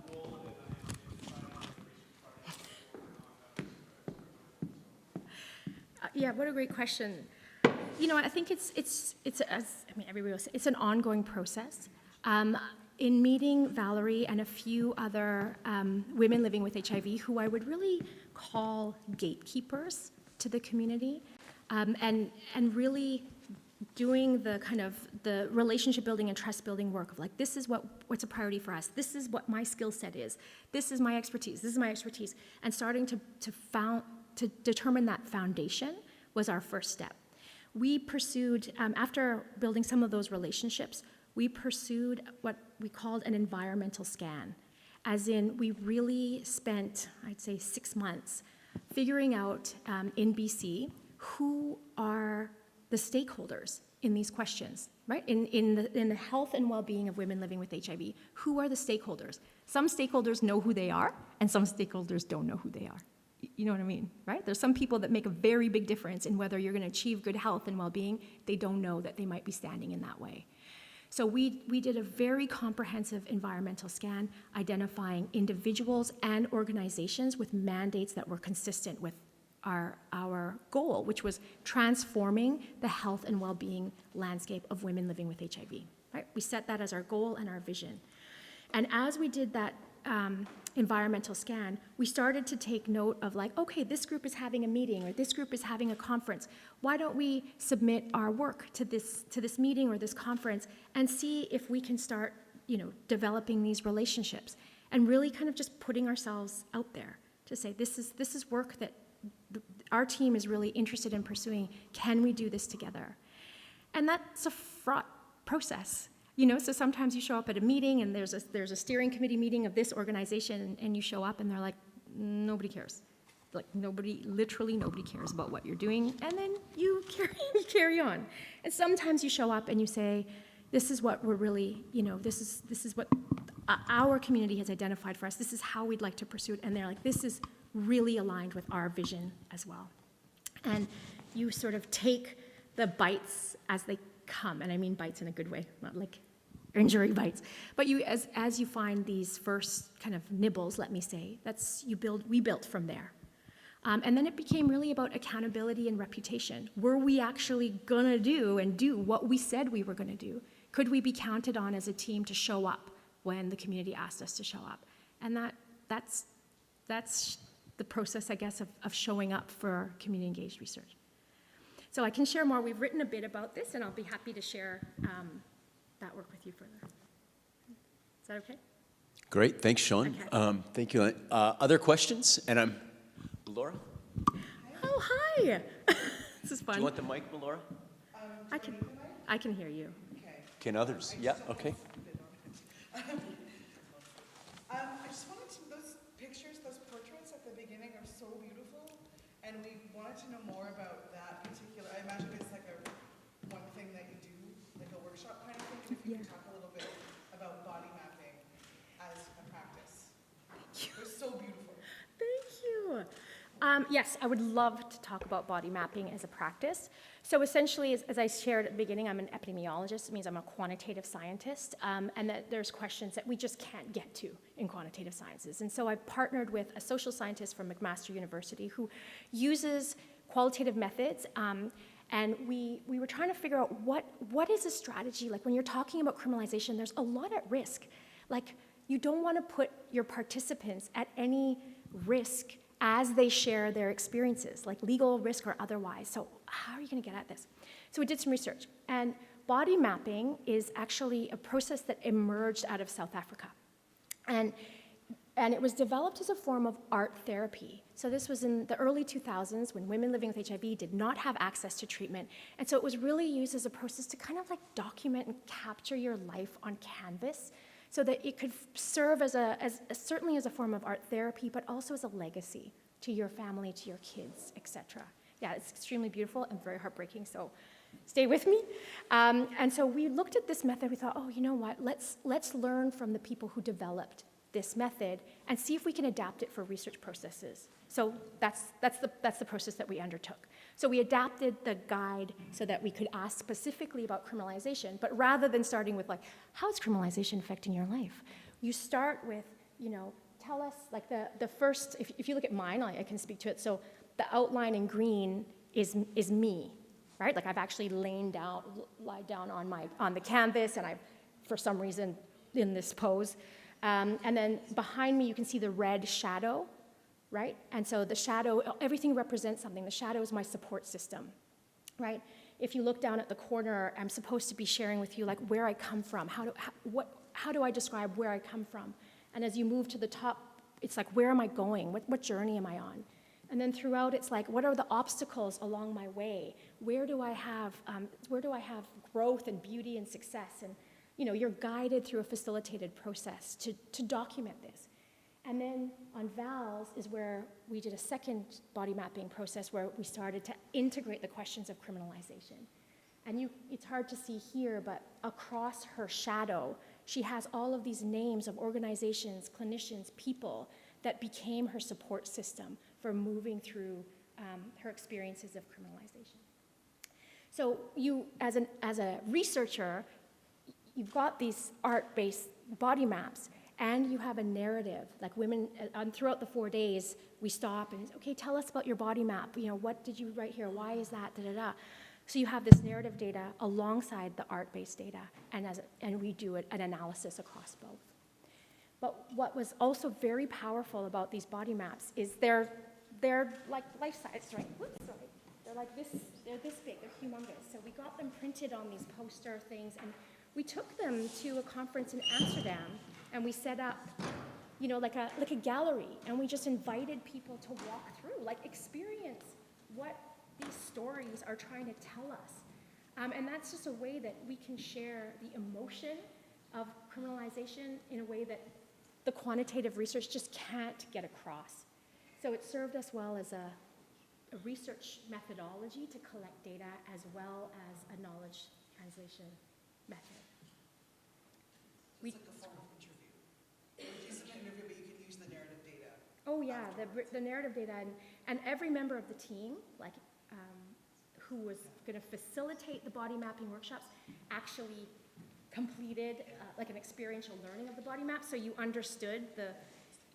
role in designing the research project Yeah, what a great question. I think it's everybody will say, it's an ongoing process. In meeting Valerie and a few other women living with HIV, who I would really call gatekeepers to the community, and really doing the kind of the relationship building and trust building work of, like, this is what's a priority for us. This is what my skill set is. This is my expertise. This is my expertise. And starting to determine that foundation was our first step. We pursued, after building some of those relationships, we pursued what we called an environmental scan, as in we really spent, I'd say, 6 months figuring out in BC who are the stakeholders in these questions, right? In the health and well-being of women living with HIV, who are the stakeholders? Some stakeholders know who they are, and some stakeholders don't know who they are. You know what I mean, right? There's some people that make a very big difference in whether you're going to achieve good health and well-being. They don't know that they might be standing in that way. So we did a very comprehensive environmental scan, identifying individuals and organizations with mandates that were consistent with our goal, which was transforming the health and well-being landscape of women living with HIV. Right? We set that as our goal and our vision. And as we did that environmental scan, we started to take note of like, okay, this group is having a meeting or this group is having a conference. Why don't we submit our work to this meeting or this conference and see if we can start, developing these relationships and really kind of just putting ourselves out there to say, this is work that our team is really interested in pursuing. Can we do this together? And that's a fraught process. So sometimes you show up at a meeting and there's a steering committee meeting of this organization and you show up and they're like, nobody cares. Like literally nobody cares about what you're doing, and then you carry on. And sometimes you show up and you say, this is what we're really, this is what our community has identified for us. This is how we'd like to pursue it. And they're like, this is really aligned with our vision as well. And you sort of take the bites as they come, and I mean bites in a good way, not like injury bites. But as you find these first kind of nibbles, let me say, we built from there. And then it became really about accountability and reputation. Were we actually gonna do what we said we were gonna do? Could we be counted on as a team to show up when the community asked us to show up? And that's the process, I guess, of showing up for community engaged research. So I can share more. We've written a bit about this, and I'll be happy to share that work with you further. Is that okay? Great, thanks, Sean. Okay. Thank you. Other questions? And I'm Laura. Oh, hi. This is fun. Do you want the mic, Laura? I can hear you. Can others? Yeah. Okay. I just wanted to, those pictures, those portraits at the beginning are so beautiful, and we wanted to know more about that particular, I imagine it's like one thing that you do, like a workshop kind of thing, and if you could talk a little bit about body mapping as a practice. They're so beautiful. Thank you. Yes, I would love to talk about body mapping as a practice. So essentially, as I shared at the beginning, I'm an epidemiologist. It means I'm a quantitative scientist, and that there's questions that we just can't get to in quantitative sciences. And so I've partnered with a social scientist from McMaster University who uses qualitative methods, and we were trying to figure out what is a strategy. Like when you're talking about criminalization, there's a lot at risk. Like you don't want to put your participants at any risk as they share their experiences, like legal risk or otherwise. So how are you going to get at this? So we did some research. And body mapping is actually a process that emerged out of South Africa. And it was developed as a form of art therapy. So this was in the early 2000s when women living with HIV did not have access to treatment. And so it was really used as a process to kind of like document and capture your life on canvas, so that it could serve certainly as a form of art therapy, but also as a legacy to your family, to your kids, etc. Yeah, it's extremely beautiful and very heartbreaking, so stay with me. And so we looked at this method, we thought, oh, you know what, let's learn from the people who developed this method and see if we can adapt it for research processes. So that's the process that we undertook. So we adapted the guide so that we could ask specifically about criminalization, but rather than starting with like, how is criminalization affecting your life? You start with, tell us like the first, if you look at mine, I can speak to it. So the outline in green is me, right? Like I've actually lied down on the canvas, and I've, for some reason, in this pose. And then behind me, you can see the red shadow, right? And so the shadow, everything represents something. The shadow is my support system, right? If you look down at the corner, I'm supposed to be sharing with you like where I come from. How do I describe where I come from? And as you move to the top, it's like, where am I going? What journey am I on? And then throughout, it's like, what are the obstacles along my way? Where do I have growth and beauty and success? And you're guided through a facilitated process to document this. And then on Val's is where we did a second body mapping process where we started to integrate the questions of criminalization. And it's hard to see here, but across her shadow, she has all of these names of organizations, clinicians, people that became her support system for moving through her experiences of criminalization. So you, as a researcher, you've got these art-based body maps, and you have a narrative. Like women, throughout the 4 days, we stop and, okay, tell us about your body map. What did you write here? Why is that? Da, da, da. So you have this narrative data alongside the art-based data, and we do an analysis across both. But what was also very powerful about these body maps is they're like life-size, right? Whoops, sorry. They're like this, they're this big, they're humongous. So we got them printed on these poster things, and we took them to a conference in Amsterdam, and we set up, you know, like a gallery, and we just invited people to walk through, like experience what these stories are trying to tell us. And that's just a way that we can share the emotion of criminalization in a way that the quantitative research just can't get across. So it served us well as a research methodology to collect data as well as a knowledge translation method. It's like a form of interview. You use an interview, but you can use the narrative data. Oh yeah, the narrative data, and every member of the team, like who was going to facilitate the body mapping workshops, actually completed like an experiential learning of the body map, so you understood the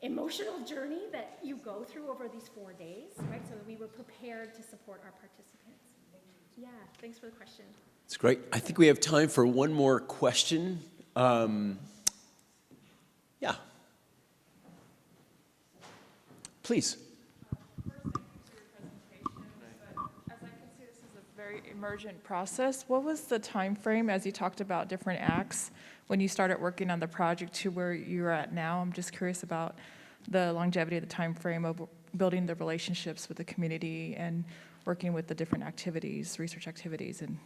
emotional journey that you go through over these 4 days, right? So that we were prepared to support our participants. Yeah, thanks for the question. It's great. I think we have time for one more question. Yeah. Please. As I can see, this is a very emergent process. What was the time frame, as you talked about different acts, when you started working on the project to where you're at now? I'm just curious about the longevity of the time frame of building the relationships with the community and working with the different activities, research activities, and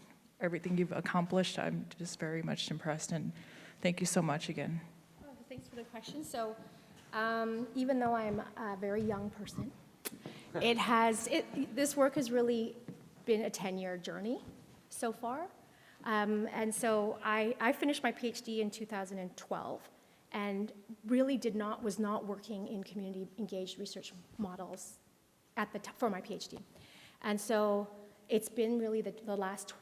everything you've accomplished. I'm just very much impressed, and thank you so much again. Oh, thanks for the question. So even though I'm a very young person, this work has really been a 10-year journey so far. And so I finished my PhD in 2012 and really was not working in community-engaged research models for my PhD. And so it's been really the last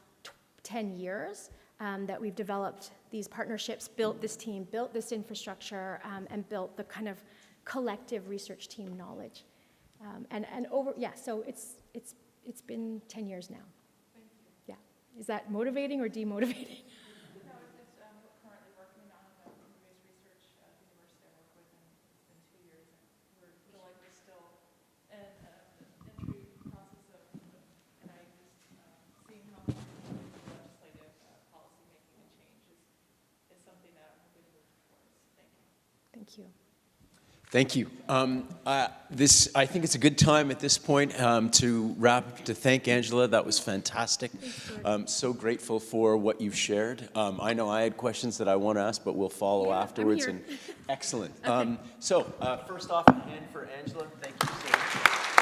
10 years that we've developed these partnerships, built this team, built this infrastructure, and built the kind of collective research team knowledge. So it's been 10 years now. Thank you. Yeah. Is that motivating or demotivating? No, it's currently working on community-based research at the university I work with, and it's been 2 years, and we feel like we're still in entry process of and I just seeing how legislative policy making and change is something that I'm hoping to move towards. Thank you. Thank you. Thank you. I think it's a good time at this point to thank Angela. That was fantastic. So grateful for what you've shared. I know I had questions that I want to ask, but we'll follow afterwards. I'm here. And excellent. So first off, a hand for Angela. Thank you so much.